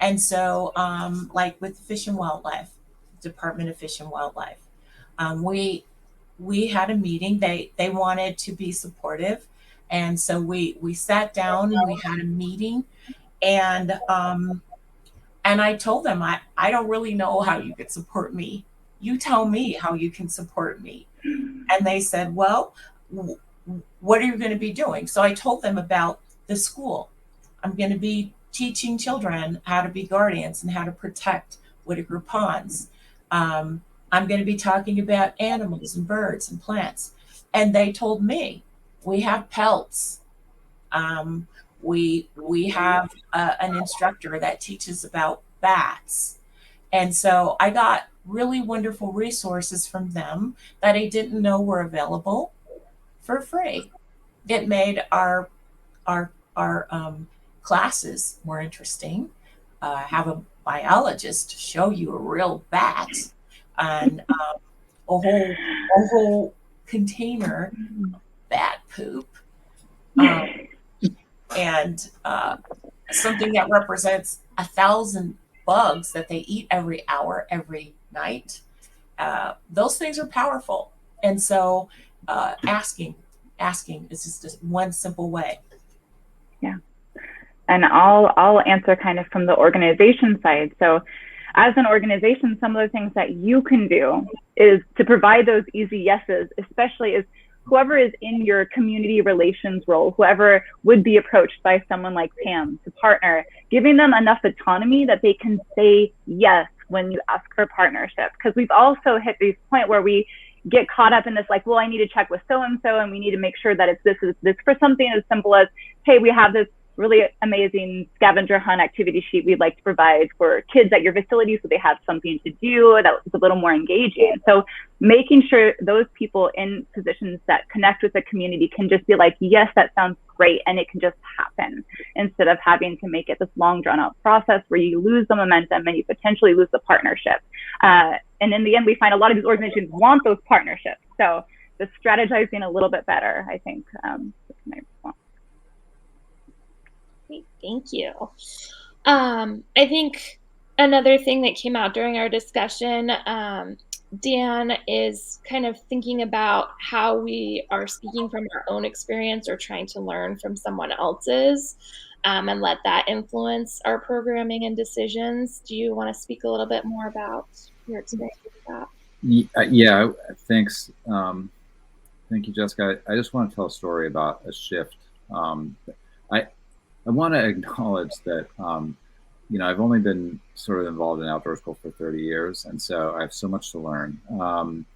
And so like with Fish and Wildlife, Department of Fish and Wildlife, we had a meeting. They wanted to be supportive, and so we sat down and we had a meeting. And I told them, I don't really know how you could support me. You tell me how you can support me. And they said, well, what are you going to be doing? So I told them about the school. I'm going to be teaching children how to be guardians and how to protect Whitaker ponds. I'm going to be talking about animals and birds and plants. And they told me, we have pelts. We have an instructor that teaches about bats, and so I got really wonderful resources from them that I didn't know were available for free. It made our classes more interesting. Have a biologist show you a real bat, and a whole container of bat poop, um, and something that represents 1,000 bugs that they eat every hour, every night. Those things are powerful, and so asking is just one simple way. Yeah. And I'll answer kind of from the organization side. So as an organization, some of the things that you can do is to provide those easy yeses, especially as whoever is in your community relations role, whoever would be approached by someone like Pam to partner, giving them enough autonomy that they can say yes when you ask for partnership. Because we've also hit this point where we get caught up in this, like, well, I need to check with so-and-so and we need to make sure that it's this for something as simple as, hey, we have this really amazing scavenger hunt activity sheet we'd like to provide for kids at your facility so they have something to do that was a little more engaging. So making sure those people in positions that connect with the community can just be like, yes, that sounds great, and it can just happen, instead of having to make it this long drawn out process where you lose the momentum and you potentially lose the partnership. And in the end, we find a lot of these organizations want those partnerships. So the strategizing a little bit better, I think, is my response. Great, thank you. I think another thing that came out during our discussion, Dan, is kind of thinking about how we are speaking from our own experience or trying to learn from someone else's, and let that influence our programming and decisions. Do you want to speak a little bit more about your experience with that? Yeah, thanks. Thank you, Jessica. I just want to tell a story about a shift. I want to acknowledge that, I've only been sort of involved in outdoor school for 30 years, and so I have so much to learn. I'm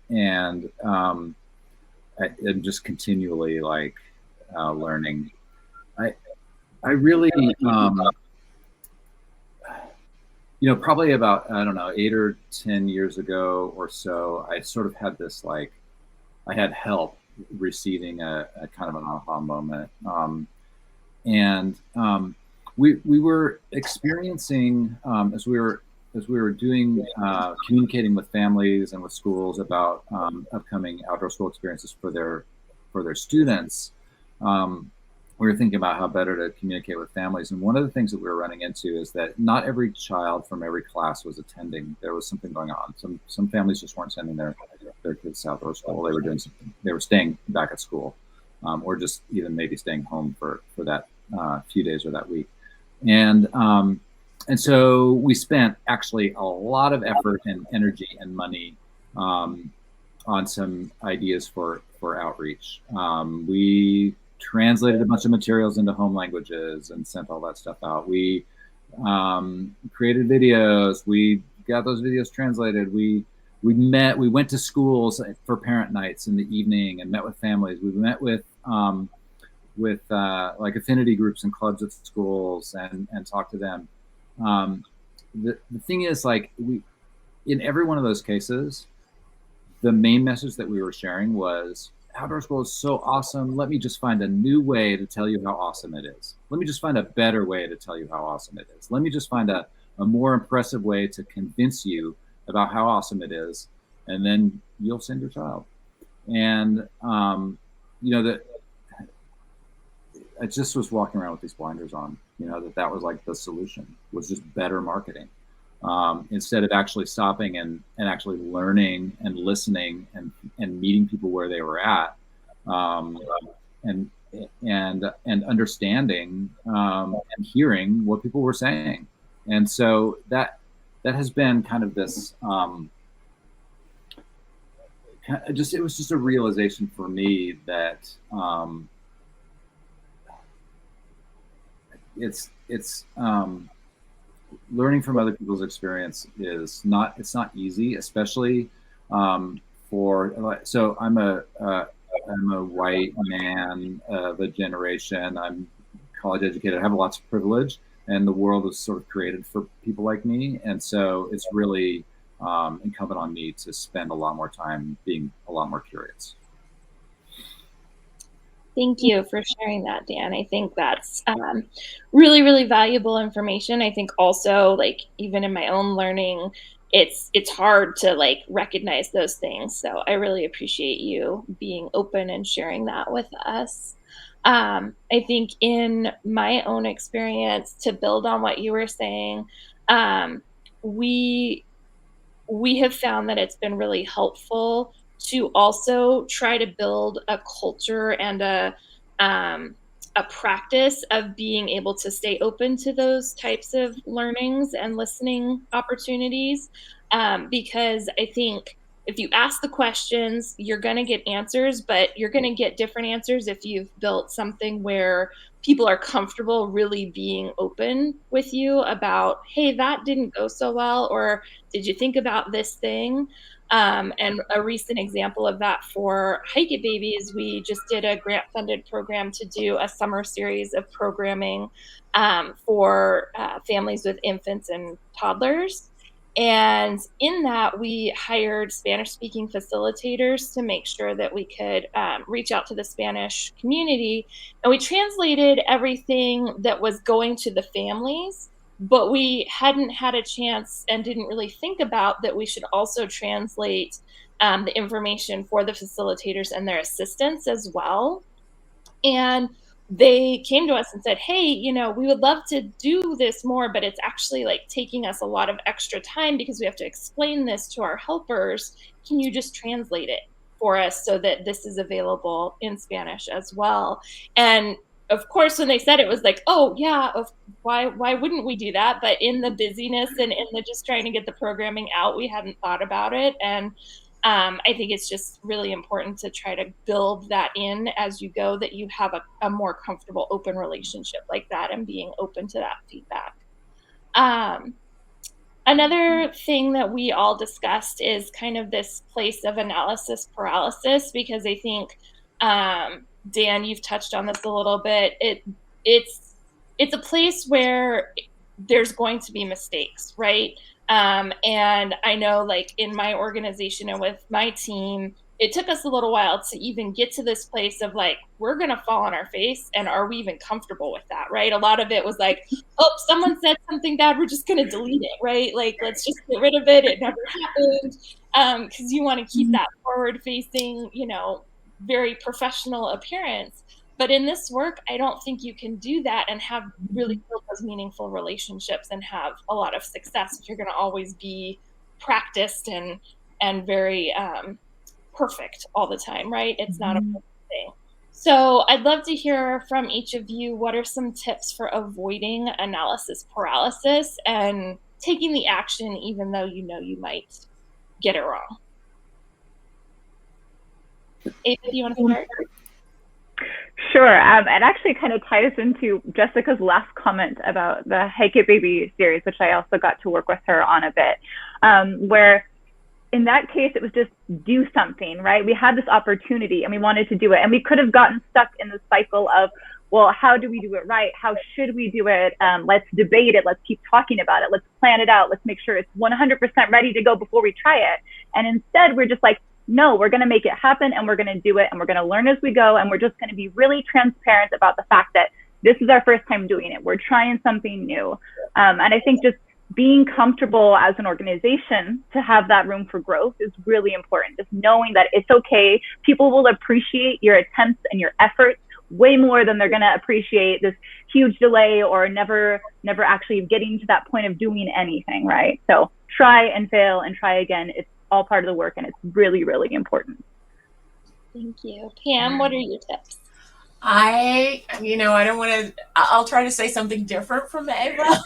just continually learning. I really, probably about, I don't know, 8 or 10 years ago or so, I sort of had this, I had help receiving a kind of an aha moment. We were experiencing, as we were doing communicating with families and with schools about upcoming outdoor school experiences for their students. We were thinking about how better to communicate with families, and one of the things that we were running into is that not every child from every class was attending. There was something going on. Some families just weren't sending their kids to outdoor school. They were doing something. They were staying back at school, or just even maybe staying home for that few days or that week. And so we spent actually a lot of effort and energy and money on some ideas for outreach. We translated a bunch of materials into home languages and sent all that stuff out. We created videos. We got those videos translated. We went to schools for parent nights in the evening and met with families. We met with affinity groups and clubs at schools and talked to them. The thing is, in every one of those cases, the main message that we were sharing was, outdoor school is so awesome. Let me just find a new way to tell you how awesome it is. Let me just find a better way to tell you how awesome it is. Let me just find a more impressive way to convince you about how awesome it is, and then you'll send your child. And I just was walking around with these blinders on, that was the solution, was just better marketing. Instead of actually stopping and actually learning and listening and meeting people where they were at, and understanding and hearing what people were saying. And so that has been kind of this, it was just a realization for me that it's learning from other people's experience is not easy, especially so I'm a white man of a generation. I'm college educated. I have lots of privilege, and the world is sort of created for people like me. And so it's really incumbent on me to spend a lot more time being a lot more curious. Thank you for sharing that, Dan. I think that's really, really valuable information. I think also, like, even in my own learning, it's hard to like recognize those things. So I really appreciate you being open and sharing that with us. I think in my own experience, to build on what you were saying, um, we we have found that it's been really helpful to also try to build a culture and um, a practice of being able to stay open to those types of learnings and listening opportunities. Because I think if you ask the questions, you're going to get answers, but you're going to get different answers if you've built something where people are comfortable really being open with you about, hey, that didn't go so well, or did you think about this thing? And a recent example of that for Hike It Babies, we just did a grant funded program to do a summer series of programming for families with infants and toddlers. And in that, we hired Spanish speaking facilitators to make sure that we could reach out to the Spanish community. And we translated everything that was going to the families, but we hadn't had a chance and didn't really think about that we should also translate the information for the facilitators and their assistants as well. And they came to us and said, hey, we would love to do this more, but it's actually like taking us a lot of extra time because we have to explain this to our helpers. Can you just translate it for us so that this is available in Spanish as well? And of course, when they said it was like, oh yeah, why wouldn't we do that? But in the busyness and in the just trying to get the programming out, we hadn't thought about it. And I think it's just really important to try to build that in as you go, that you have a more comfortable, open relationship like that and being open to that feedback. Um, Another thing that we all discussed is kind of this place of analysis paralysis, because I think, Dan, you've touched on this a little bit. It's it's a place where there's going to be mistakes, right? And I know, like in my organization and with my team, it took us a little while to even get to this place of like, we're going to fall on our face, and are we even comfortable with that, right? A lot of it was like, oh, someone said something bad, we're just going to delete it, right? Like, let's just get rid of it. It never happened. Because you want to keep that forward facing, very professional appearance. But in this work, I don't think you can do that and have really build those meaningful relationships and have a lot of success if you're going to always be practiced and very perfect all the time, right? It's not a thing. So I'd love to hear from each of you. What are some tips for avoiding analysis paralysis and taking the action even though you might get it wrong? Ava, do you want to start? Sure. It actually kind of ties into Jessica's last comment about the Hike It Baby series, which I also got to work with her on a bit, where in that case, it was just do something, right? We had this opportunity and we wanted to do it. And we could have gotten stuck in the cycle of, well, how do we do it right? How should we do it? Let's debate it. Let's keep talking about it. Let's plan it out. Let's make sure it's 100% ready to go before we try it. And instead, we're just like, no, we're going to make it happen, and we're going to do it, and we're going to learn as we go. And we're just going to be really transparent about the fact that this is our first time doing it. We're trying something new. And I think just being comfortable as an organization to have that room for growth is really important. Just knowing that it's okay. People will appreciate your attempts and your efforts way more than they're going to appreciate this huge delay or never actually getting to that point of doing anything, right? So try and fail and try again. It's all part of the work, and it's really, really important. Thank you. Pam, what are your tips? I don't want to, I'll try to say something different from Ava.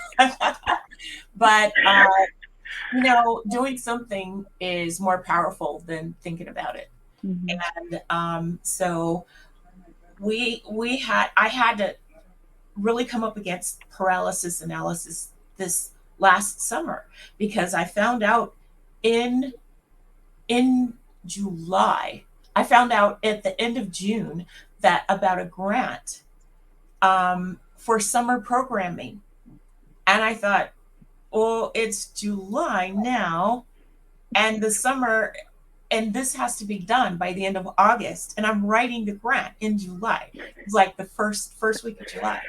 But, doing something is more powerful than thinking about it. Mm-hmm. And so I had to really come up against paralysis analysis this last summer, because I found out in July, at the end of June, that about a grant for summer programming. And I thought, well, it's July now, and the summer, and this has to be done by the end of August. And I'm writing the grant in July. It's like the first week of July.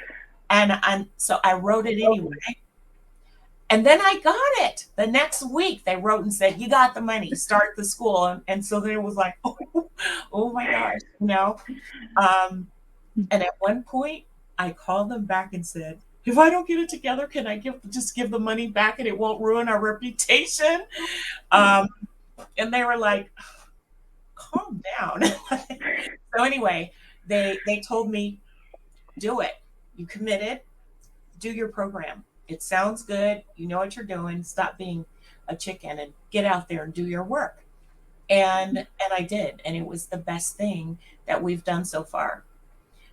And so I wrote it anyway. And then I got it. The next week they wrote and said, you got the money, start the school. And so then it was like, oh my gosh, you know. And at one point I called them back and said, if I don't get it together, can I just give the money back and it won't ruin our reputation? And they were like, calm down. So anyway, they told me, do it. You committed, do your program. It sounds good. You know what you're doing. Stop being a chicken and get out there and do your work. And I did, and it was the best thing that we've done so far.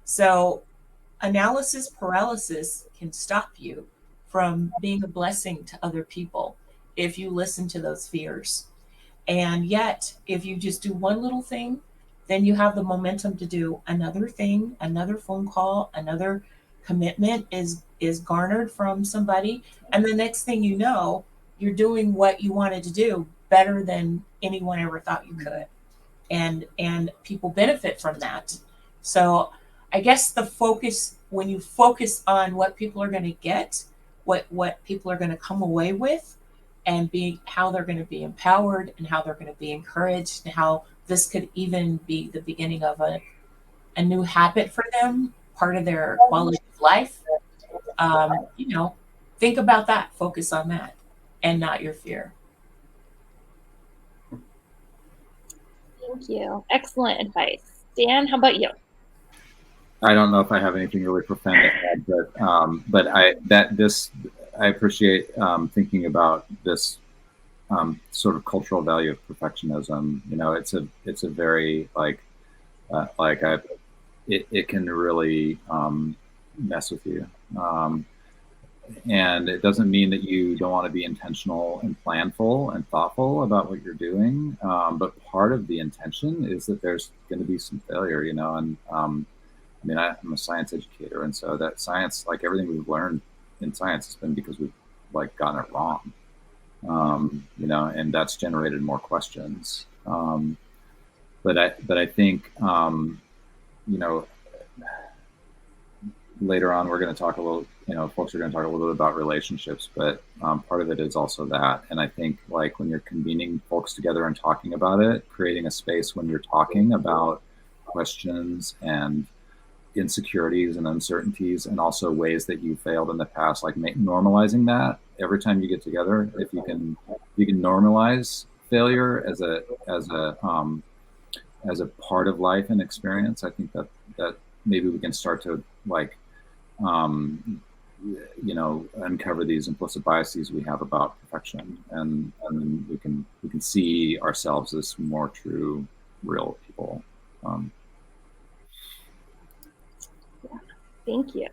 So analysis paralysis can stop you from being a blessing to other people if you listen to those fears. And yet, if you just do one little thing, then you have the momentum to do another thing, another phone call, another commitment is garnered from somebody. And the next thing you know, you're doing what you wanted to do better than anyone ever thought you could. And people benefit from that. So I guess the focus, when you focus on what people are going to get, what people are going to come away with, and be how they're going to be empowered and how they're going to be encouraged, and how this could even be the beginning of a new habit for them, part of their quality of life. You know, think about that, focus on that, and not your fear. Thank you. Excellent advice. Dan, how about you? I don't know if I have anything really profound to add, but I appreciate thinking about this sort of cultural value of perfectionism. You know, it's a very it can really mess with you. And it doesn't mean that you don't want to be intentional and planful and thoughtful about what you're doing. But part of the intention is that there's going to be some failure, you know, and I mean, I'm a science educator, and so that science, like everything we've learned in science, has been because we've like gotten it wrong, you know, and that's generated more questions. But I think, you know, later on we're going to talk a little, you know, folks are going to talk a little bit about relationships, but part of it is also that. And I think like when you're convening folks together and talking about it, creating a space when you're talking about questions and insecurities and uncertainties, and also ways that you failed in the past, like normalizing that every time you get together. If you can normalize failure as a part of life and experience, I think that maybe we can start to like you know, uncover these implicit biases we have about perfection, and we can see ourselves as more true, real people. Thank you.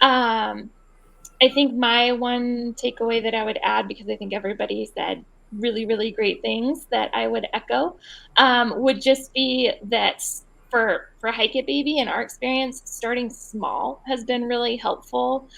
I think my one takeaway that I would add, because I think everybody said really, really great things that I would echo, would just be that for Hike It Baby, in our experience, starting small has been really helpful,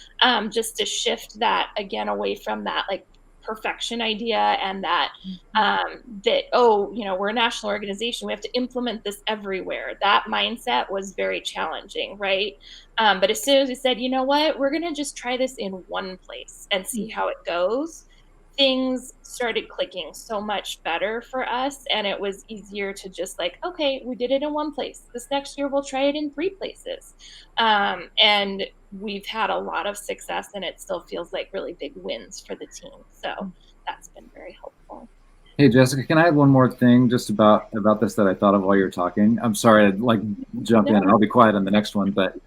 just to shift that again away from that like perfection idea, and that that, oh, you know, we're a national organization, we have to implement this everywhere. That mindset was very challenging, right? But as soon as we said, you know what, we're gonna just try this in one place and see how it goes, things started clicking so much better for us, and it was easier to just like, okay, we did it in one place, this next year we'll try it in 3 places. And we've had a lot of success, and it still feels like really big wins for the team, so that's been very helpful. Hey Jessica, can I add one more thing just about this that I thought of while you're talking? I'm sorry to like jump in, and I'll be quiet on the next one, but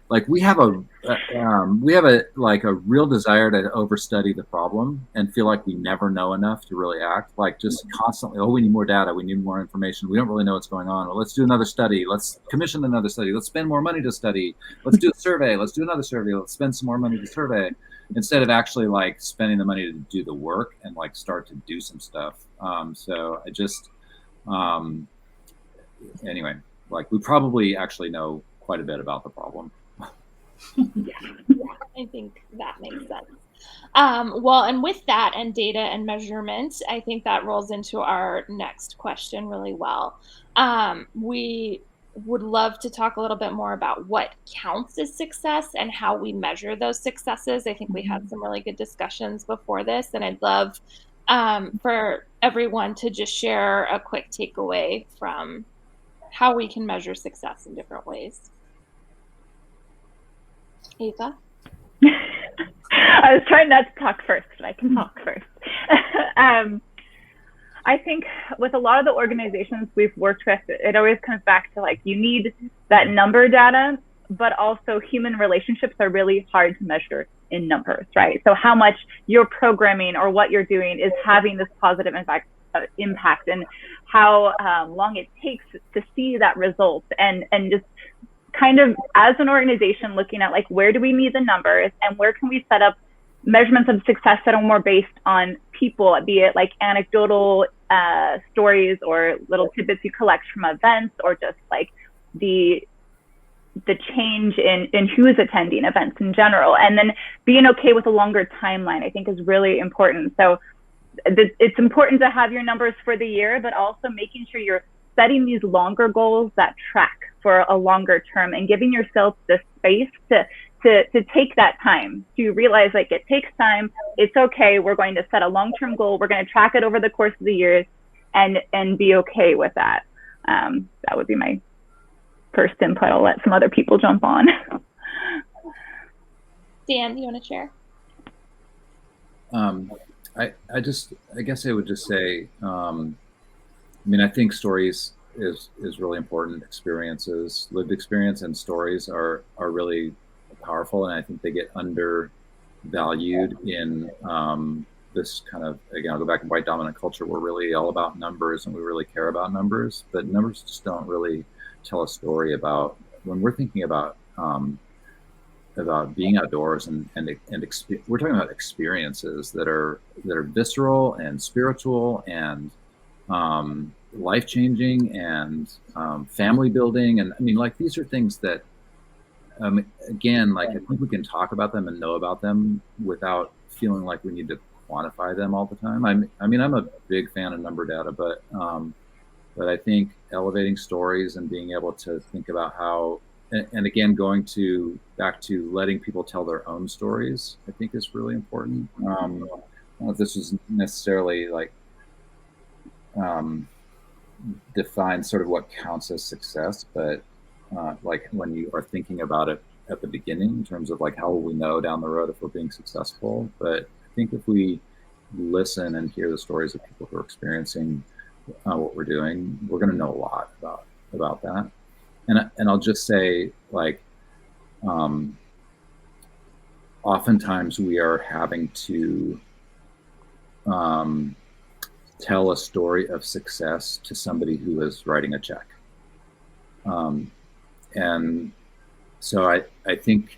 like we have a like a real desire to overstudy the problem and feel like we never know enough to really act. Like just constantly, oh, we need more data, we need more information, we don't really know what's going on. Well, let's do another study, let's commission another study, let's spend more money to study, let's do a survey, let's do another survey, let's spend some more money to survey, instead of actually like spending the money to do the work and like start to do some stuff. So I just anyway, like we probably actually know quite a bit about the problem. Yeah, I think that makes sense. Well, and with that and data and measurement, I think that rolls into our next question really well. We would love to talk a little bit more about what counts as success and how we measure those successes. I think we had Mhm. some really good discussions before this, and I'd love for everyone to just share a quick takeaway from how we can measure success in different ways. Ava? I was trying not to talk first, but I can talk first. um, I think with a lot of the organizations we've worked with, it always comes back to like you need that number data, but also human relationships are really hard to measure in numbers, right? So how much your programming or what you're doing is having this positive impact and how long it takes to see that result and just kind of as an organization looking at like where do we need the numbers and where can we set up measurements of success that are more based on people, be it like anecdotal stories or little tidbits you collect from events or just like the change in who is attending events in general, and then being okay with a longer timeline I think is really important. So it's important to have your numbers for the year, but also making sure you're setting these longer goals that track for a longer term and giving yourself the space to take that time to realize like it takes time. It's okay. We're going to set a long-term goal. We're going to track it over the course of the years and be okay with that. That would be my first input. I'll let some other people jump on. Dan, do you want to share? I guess I would just say, I mean, I think stories is really important. Experiences, lived experience, and stories are really powerful, and I think they get undervalued in this kind of, again, I'll go back to white dominant culture. We're really all about numbers, and we really care about numbers, but numbers just don't really tell a story about when we're thinking about being outdoors we're talking about experiences that are visceral and spiritual and life changing and family building, and I mean, like, these are things that again, like, I think we can talk about them and know about them without feeling like we need to quantify them all the time. I mean, I'm a big fan of number data, but I think elevating stories and being able to think about how, and again, going to back to letting people tell their own stories, I think is really important. I don't know if this is necessarily like define sort of what counts as success, but like when you are thinking about it at the beginning in terms of like how will we know down the road if we're being successful. But I think if we listen and hear the stories of people who are experiencing what we're doing, we're going to know a lot about that. And I'll just say, like, oftentimes we are having to tell a story of success to somebody who is writing a check. And so I think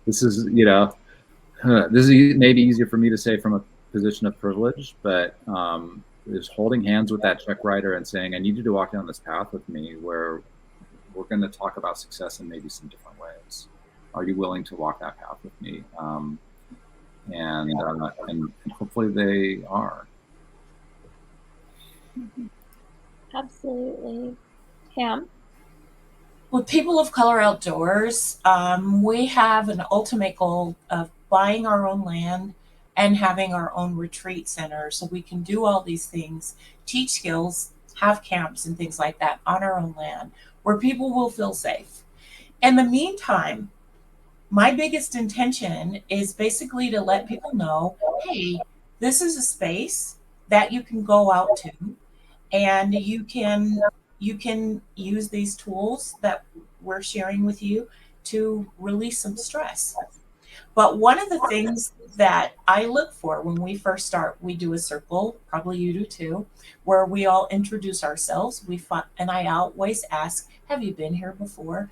this is, this is maybe easier for me to say from a position of privilege, but is holding hands with that check writer and saying, I need you to walk down this path with me where we're going to talk about success in maybe some different ways. Are you willing to walk that path with me? And hopefully they are. Absolutely. Pam? With People of Color Outdoors, we have an ultimate goal of buying our own land and having our own retreat center so we can do all these things, teach skills, have camps and things like that on our own land where people will feel safe. In the meantime, my biggest intention is basically to let people know, hey, this is a space that you can go out to and you can use these tools that we're sharing with you to release some stress. But one of the things that I look for when we first start, we do a circle, probably you do too, where we all introduce ourselves. And I always ask, have you been here before?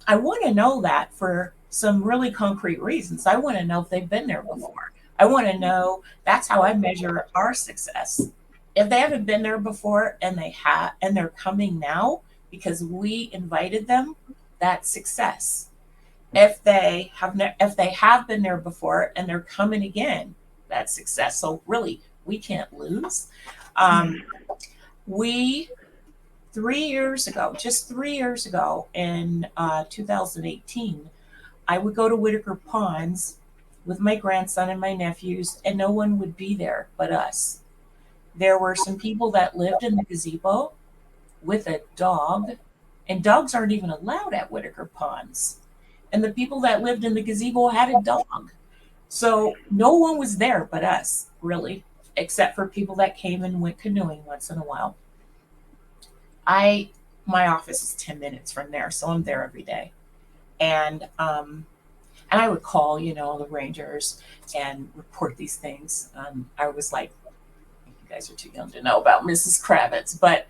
I want to know that for some really concrete reasons. I want to know if they've been there before. I want to know, that's how I measure our success. If they haven't been there before and they're coming now because we invited them, that's success. if they have been there before and they're coming again, that's success. So really, we can't lose. Um, we 3 years ago, just 3 years ago, in 2018, I would go to Whitaker Ponds with my grandson and my nephews, and no one would be there but us. There were some people that lived in the gazebo with a dog, and dogs aren't even allowed at Whitaker Ponds. And the people that lived in the gazebo had a dog. So no one was there but us, really, except for people that came and went canoeing once in a while. I My office is 10 minutes from there, so I'm there every day. And I would call, the rangers and report these things. I was like, you guys are too young to know about Mrs. Kravitz, but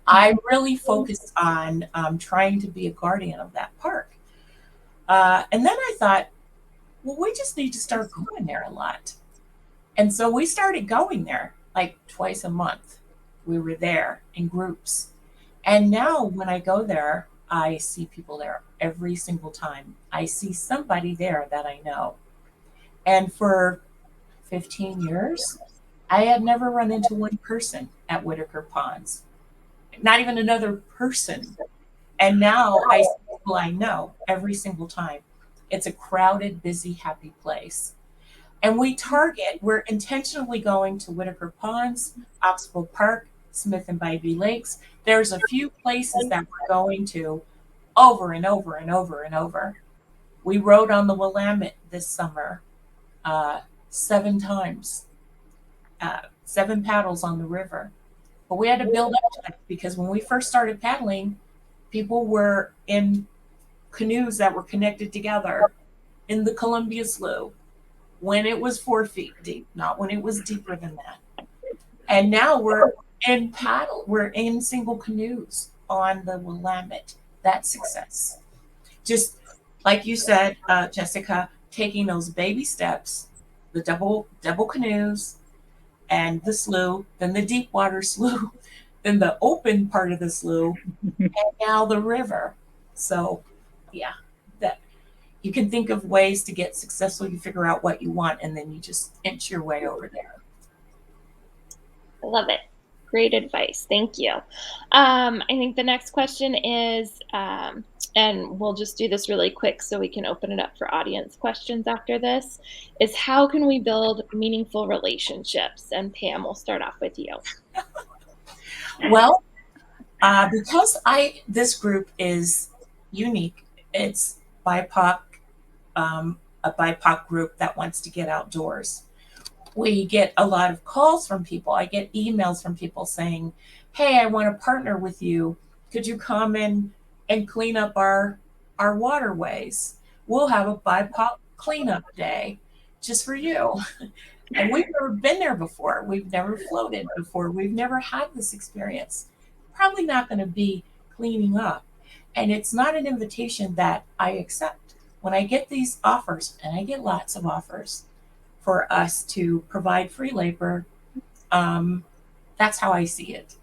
I really focused on trying to be a guardian of that park. And then I thought, well, we just need to start going there a lot. And so we started going there like twice a month. We were there in groups. And now when I go there, I see people there every single time. I see somebody there that I know. And for 15 years, I had never run into one person at Whitaker Ponds, not even another person. And now I see people I know every single time. It's a crowded, busy, happy place. And we're intentionally going to Whitaker Ponds, Oxbow Park, Smith and Bybee Lakes. There's a few places that we're going to over and over and over and over. We rode on the Willamette this summer 7 times, 7 paddles on the river. But we had to build up to it because when we first started paddling, people were in canoes that were connected together in the Columbia Slough when it was 4 feet deep, not when it was deeper than that. And now we're in single canoes on the Willamette. That's success. Just like you said, Jessica, taking those baby steps, the double canoes, and the slough, then the deep water slough, then the open part of the slough, and now the river. So, yeah, that you can think of ways to get successful. You figure out what you want, and then you just inch your way over there. I love it. Great advice. Thank you. I think the next question is, and we'll just do this really quick so we can open it up for audience questions after this, is how can we build meaningful relationships? And Pam, we'll start off with you. Well, because this group is unique. It's BIPOC, a BIPOC group that wants to get outdoors. We get a lot of calls from people. I get emails from people saying, "Hey, I want to partner with you. Could you come and clean up our waterways? We'll have a BIPOC cleanup day just for you." And we've never been there before. We've never floated before. We've never had this experience. Probably not going to be cleaning up. And it's not an invitation that I accept. When I get these offers, and I get lots of offers for us to provide free labor, that's how I see it.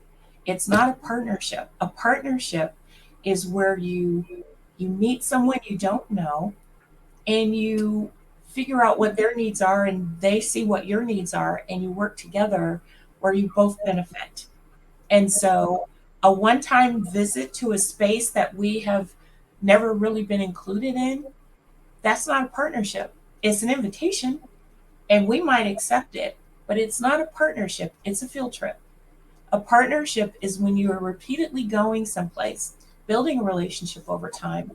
It's not a partnership. A partnership is where you meet someone you don't know and you figure out what their needs are and they see what your needs are and you work together where you both benefit. And so a one-time visit to a space that we have never really been included in, that's not a partnership. It's an invitation and we might accept it, but it's not a partnership. It's a field trip. A partnership is when you are repeatedly going someplace, building a relationship over time.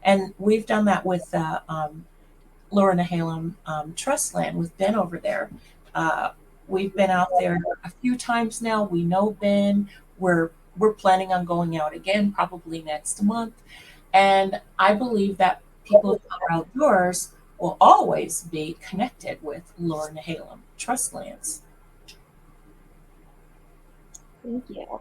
And we've done that with Laura Nahalem Trust Land with Ben over there. We've been out there a few times now. We know Ben. We're planning on going out again probably next month. And I believe that people who are outdoors will always be connected with Laura Nahalem Trust Lands. Thank you.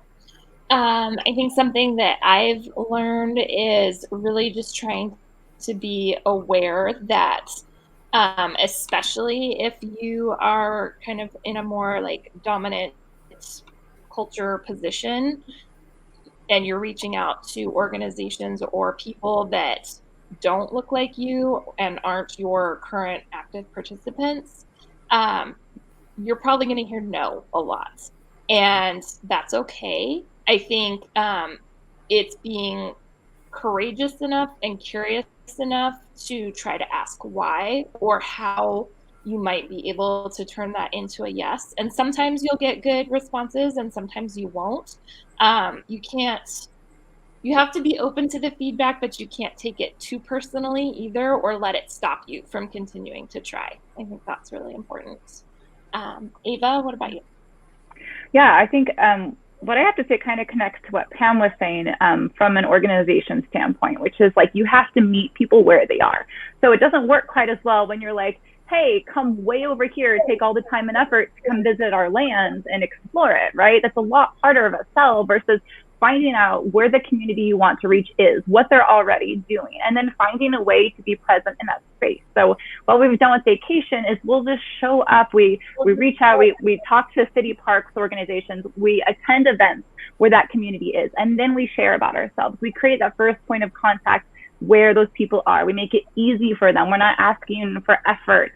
I think something that I've learned is really just trying to be aware that, especially if you are kind of in a more like dominant culture position and you're reaching out to organizations or people that don't look like you and aren't your current active participants, um, you're probably going to hear no a lot. And that's okay. I think it's being courageous enough and curious enough to try to ask why or how you might be able to turn that into a yes. And sometimes you'll get good responses and sometimes you won't. You can't, you have to be open to the feedback, but you can't take it too personally either or let it stop you from continuing to try. I think that's really important. Ava, what about you? Yeah, I think what I have to say kind of connects to what Pam was saying from an organization standpoint, which is like you have to meet people where they are. So it doesn't work quite as well when you're like, hey, come way over here, take all the time and effort to come visit our lands and explore it, right? That's a lot harder of a sell versus finding out where the community you want to reach is, what they're already doing, and then finding a way to be present in that space. So what we've done with vacation is we'll just show up, we reach out, we talk to city parks organizations, we attend events where that community is, and then we share about ourselves. We create that first point of contact where those people are. We make it easy for them. We're not asking for effort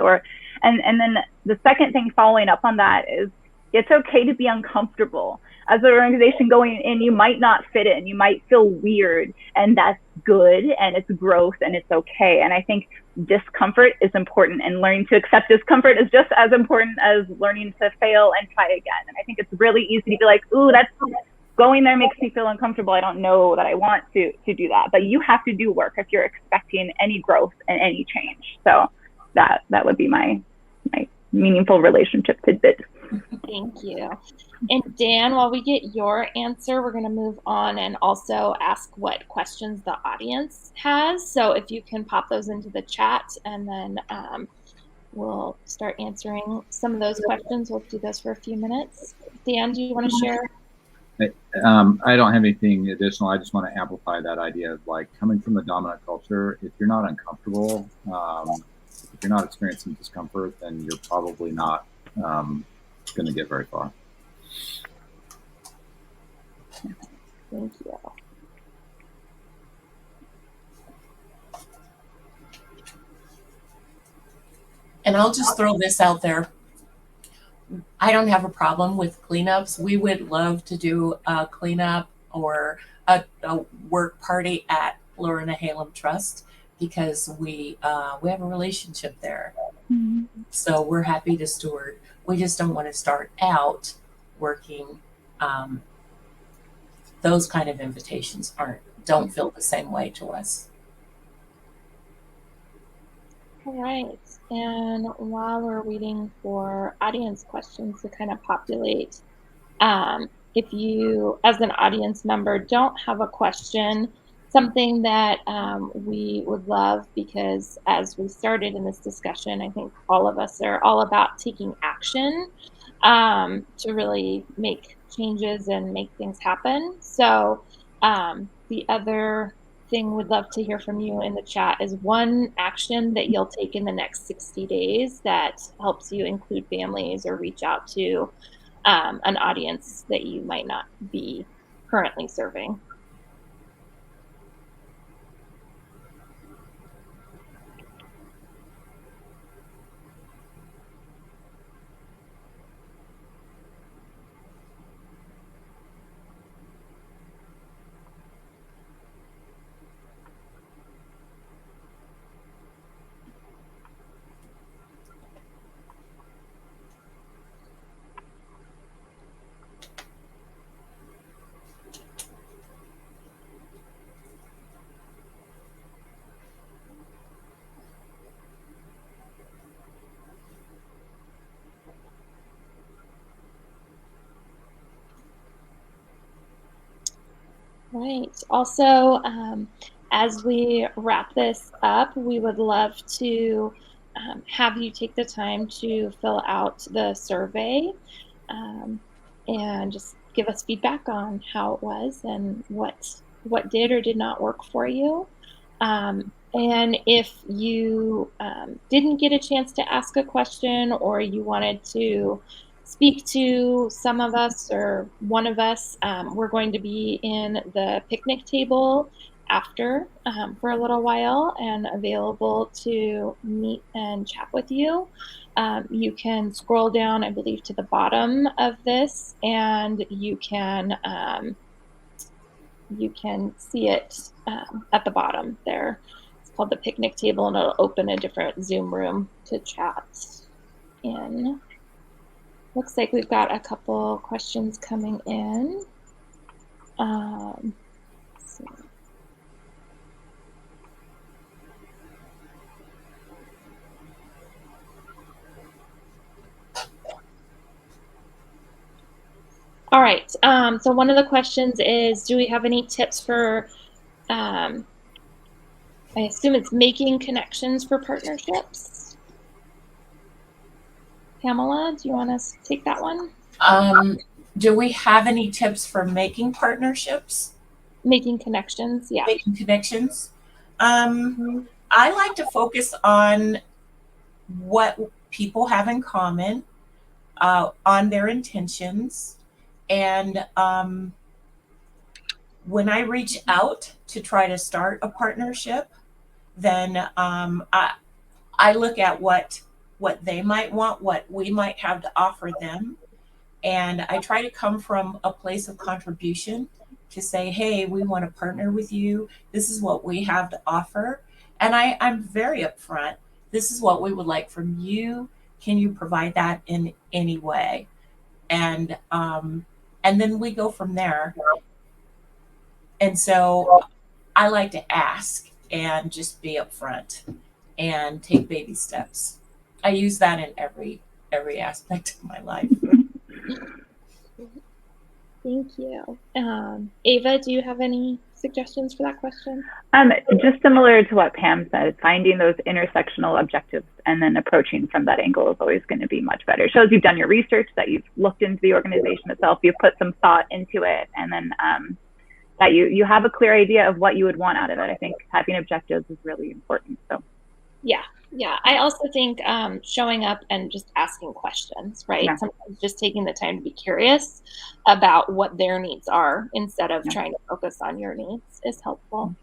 and then the second thing following up on that is it's okay to be uncomfortable. As an organization going in, you might not fit in, you might feel weird, and that's good, and it's growth, and it's okay. And I think discomfort is important, and learning to accept discomfort is just as important as learning to fail and try again. And I think it's really easy to be like, ooh, that's going there makes me feel uncomfortable. I don't know that I want to do that. But you have to do work if you're expecting any growth and any change. So that would be my meaningful relationship tidbit. Thank you. And Dan, while we get your answer, we're going to move on and also ask what questions the audience has. So if you can pop those into the chat and then we'll start answering some of those questions. We'll do this for a few minutes. Dan, do you want to share? I don't have anything additional. I just want to amplify that idea of like coming from the dominant culture. If you're not uncomfortable, if you're not experiencing discomfort, then you're probably not going to get very far. Thank you. And I'll just throw this out there. I don't have a problem with cleanups. We would love to do a cleanup or a work party at Lorna Halem Trust because we have a relationship there. Mm-hmm. So we're happy to steward. We just don't want to start out working. Those kind of invitations don't feel the same way to us. All right. And while we're waiting for audience questions to kind of populate, if you, as an audience member, don't have a question, something that we would love, because as we started in this discussion, I think all of us are all about taking action to really make changes and make things happen. So the other thing we'd love to hear from you in the chat is one action that you'll take in the next 60 days that helps you include families or reach out to an audience that you might not be currently serving. Right. Also, as we wrap this up, we would love to have you take the time to fill out the survey and just give us feedback on how it was and what did or did not work for you. And if you didn't get a chance to ask a question or you wanted to speak to some of us or one of us, we're going to be in the picnic table after for a little while and available to meet and chat with you. You can scroll down, I believe, to the bottom of this, and you can see it at the bottom there. It's called the picnic table, and it'll open a different Zoom room to chat in. Looks like we've got a couple questions coming in. Let's see. All right. So one of the questions is, do we have any tips for, I assume it's making connections for partnerships? Pamela, do you want to take that one? Do we have any tips for making partnerships? Making connections, yeah. Making connections. I like to focus on what people have in common, on their intentions, and when I reach out to try to start a partnership, then I look at what they might want, what we might have to offer them, and I try to come from a place of contribution to say, hey, we want to partner with you. This is what we have to offer. And I'm very upfront. This is what we would like from you. Can you provide that in any way? And then we go from there. And so I like to ask and just be upfront and take baby steps. I use that in every aspect of my life. Thank you. Ava, do you have any suggestions for that question? Just similar to what Pam said, finding those intersectional objectives and then approaching from that angle is always going to be much better. It shows you've done your research, that you've looked into the organization itself, you've put some thought into it, and then that you have a clear idea of what you would want out of it. I think having objectives is really important. So yeah. I also think showing up and just asking questions, right? Yeah. Sometimes just taking the time to be curious about what their needs are instead of trying to focus on your needs is helpful.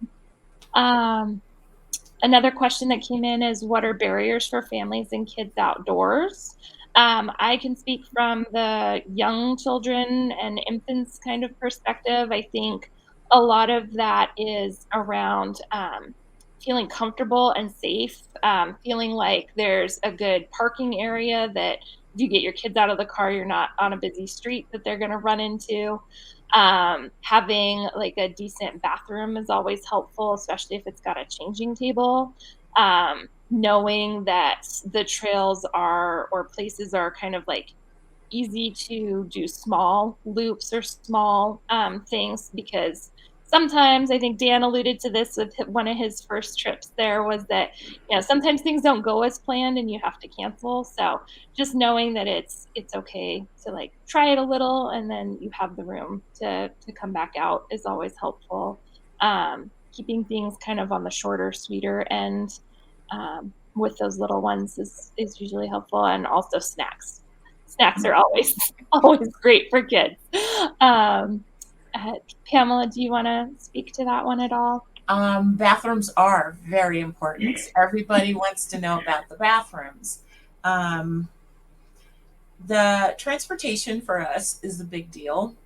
Another question that came in is, what are barriers for families and kids outdoors? I can speak from the young children and infants kind of perspective. I think a lot of that is around feeling comfortable and safe, feeling like there's a good parking area, that if you get your kids out of the car, you're not on a busy street that they're going to run into. Having like a decent bathroom is always helpful, especially if it's got a changing table. Knowing that the trails or places are kind of like easy to do small loops or small things, because sometimes, I think Dan alluded to this with one of his first trips there, was that, sometimes things don't go as planned and you have to cancel. So just knowing that it's okay to like try it a little, and then you have the room to come back out is always helpful. Keeping things kind of on the shorter, sweeter end with those little ones is usually helpful. And also snacks are always great for kids. Pamela, do you want to speak to that one at all? Bathrooms are very important. Everybody wants to know about the bathrooms. The transportation for us is a big deal.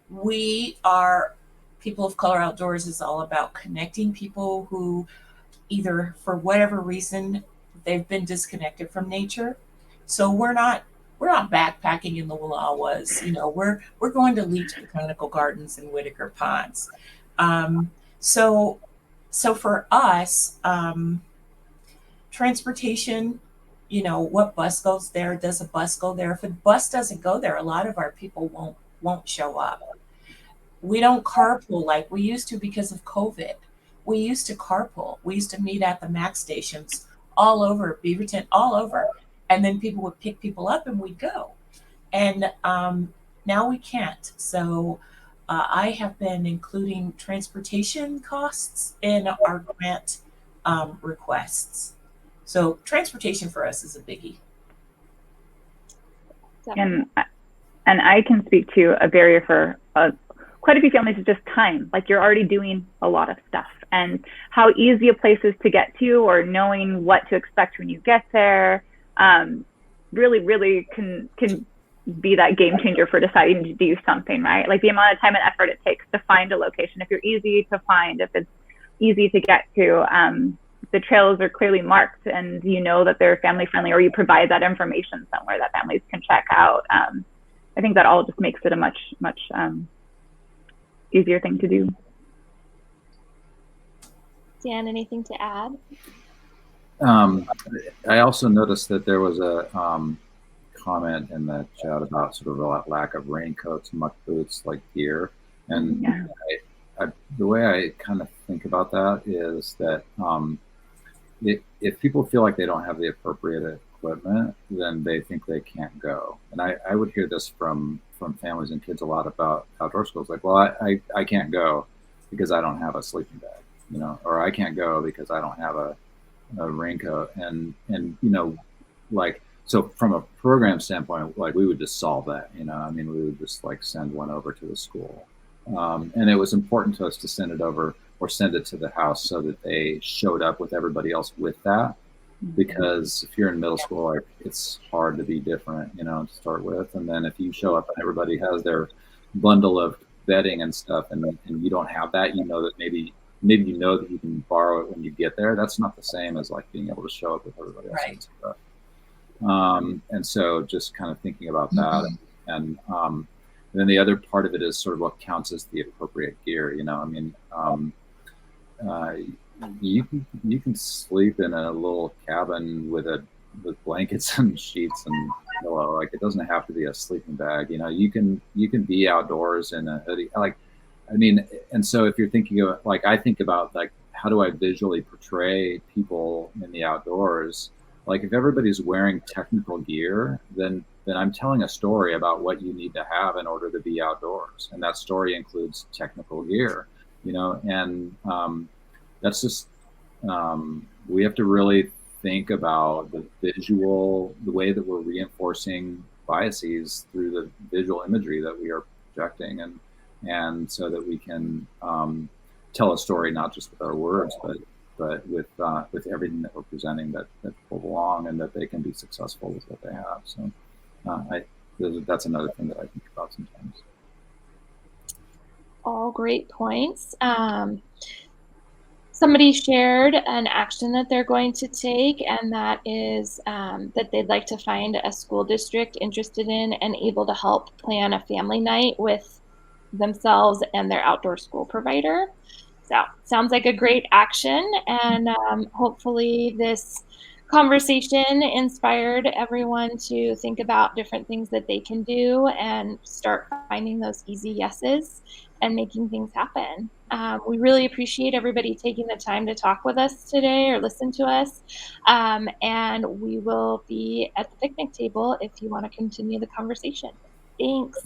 We are People of Color Outdoors is all about connecting people who either for whatever reason they've been disconnected from nature. So we're not backpacking in the Wallowas. We're going to Leach Botanical Gardens and Whitaker Ponds. So for us, transportation, what bus goes there? Does a bus go there? If a bus doesn't go there, a lot of our people won't show up. We don't carpool like we used to because of COVID. We used to carpool. We used to meet at the MAC stations all over Beaverton, all over, and then people would pick people up and we'd go. And now we can't. So I have been including transportation costs in our grant requests. So transportation for us is a biggie. And I can speak to a barrier for quite a few families is just time. Like you're already doing a lot of stuff, and how easy a place is to get to, or knowing what to expect when you get there, really can be that game changer for deciding to do something, right? Like the amount of time and effort it takes to find a location. If you're easy to find, if it's easy to get to, the trails are clearly marked, and you know that they're family friendly, or you provide that information somewhere that families can check out. I think that all just makes it a much easier thing to do. Dan, anything to add? I also noticed that there was a comment in the chat about sort of a lack of raincoats, muck boots, like gear. And the way I kind of think about that is that if people feel like they don't have the appropriate equipment, then they think they can't go. And I would hear this from families and kids a lot about outdoor schools. Like, well, I can't go because I don't have a sleeping bag, you know, or I can't go because I don't have a raincoat. And you know, like, so from a program standpoint, like we would just solve that, you know, I mean, we would just like send one over to the school. And it was important to us to send it over or send it to the house so that they showed up with everybody else with that. Because if you're in middle school, like, it's hard to be different, you know, to start with. And then if you show up and everybody has their bundle of bedding and stuff, and you don't have that, you know that maybe you know that you can borrow it when you get there. That's not the same as like being able to show up with everybody else and stuff. And so just kind of thinking about that, and then the other part of it is sort of what counts as the appropriate gear. You know, I mean, you can sleep in a little cabin with blankets and sheets and pillow. Like, it doesn't have to be a sleeping bag. You know, you can be outdoors in a hoodie. Like, I mean, and so if you're thinking of, like, I think about like, how do I visually portray people in the outdoors? Like, if everybody's wearing technical gear, then I'm telling a story about what you need to have in order to be outdoors, and that story includes technical gear. You know, and that's just, we have to really think about the way that we're reinforcing biases through the visual imagery that we are projecting, and so that we can tell a story not just with our words, but with everything that we're presenting, that people belong and that they can be successful with what they have. So that's another thing that I think about sometimes. All great points. Somebody shared an action that they're going to take, and that is that they'd like to find a school district interested in and able to help plan a family night with themselves and their outdoor school provider. So sounds like a great action, and hopefully this conversation inspired everyone to think about different things that they can do and start finding those easy yeses and making things happen. We really appreciate everybody taking the time to talk with us today or listen to us. And we will be at the picnic table if you want to continue the conversation. Thanks.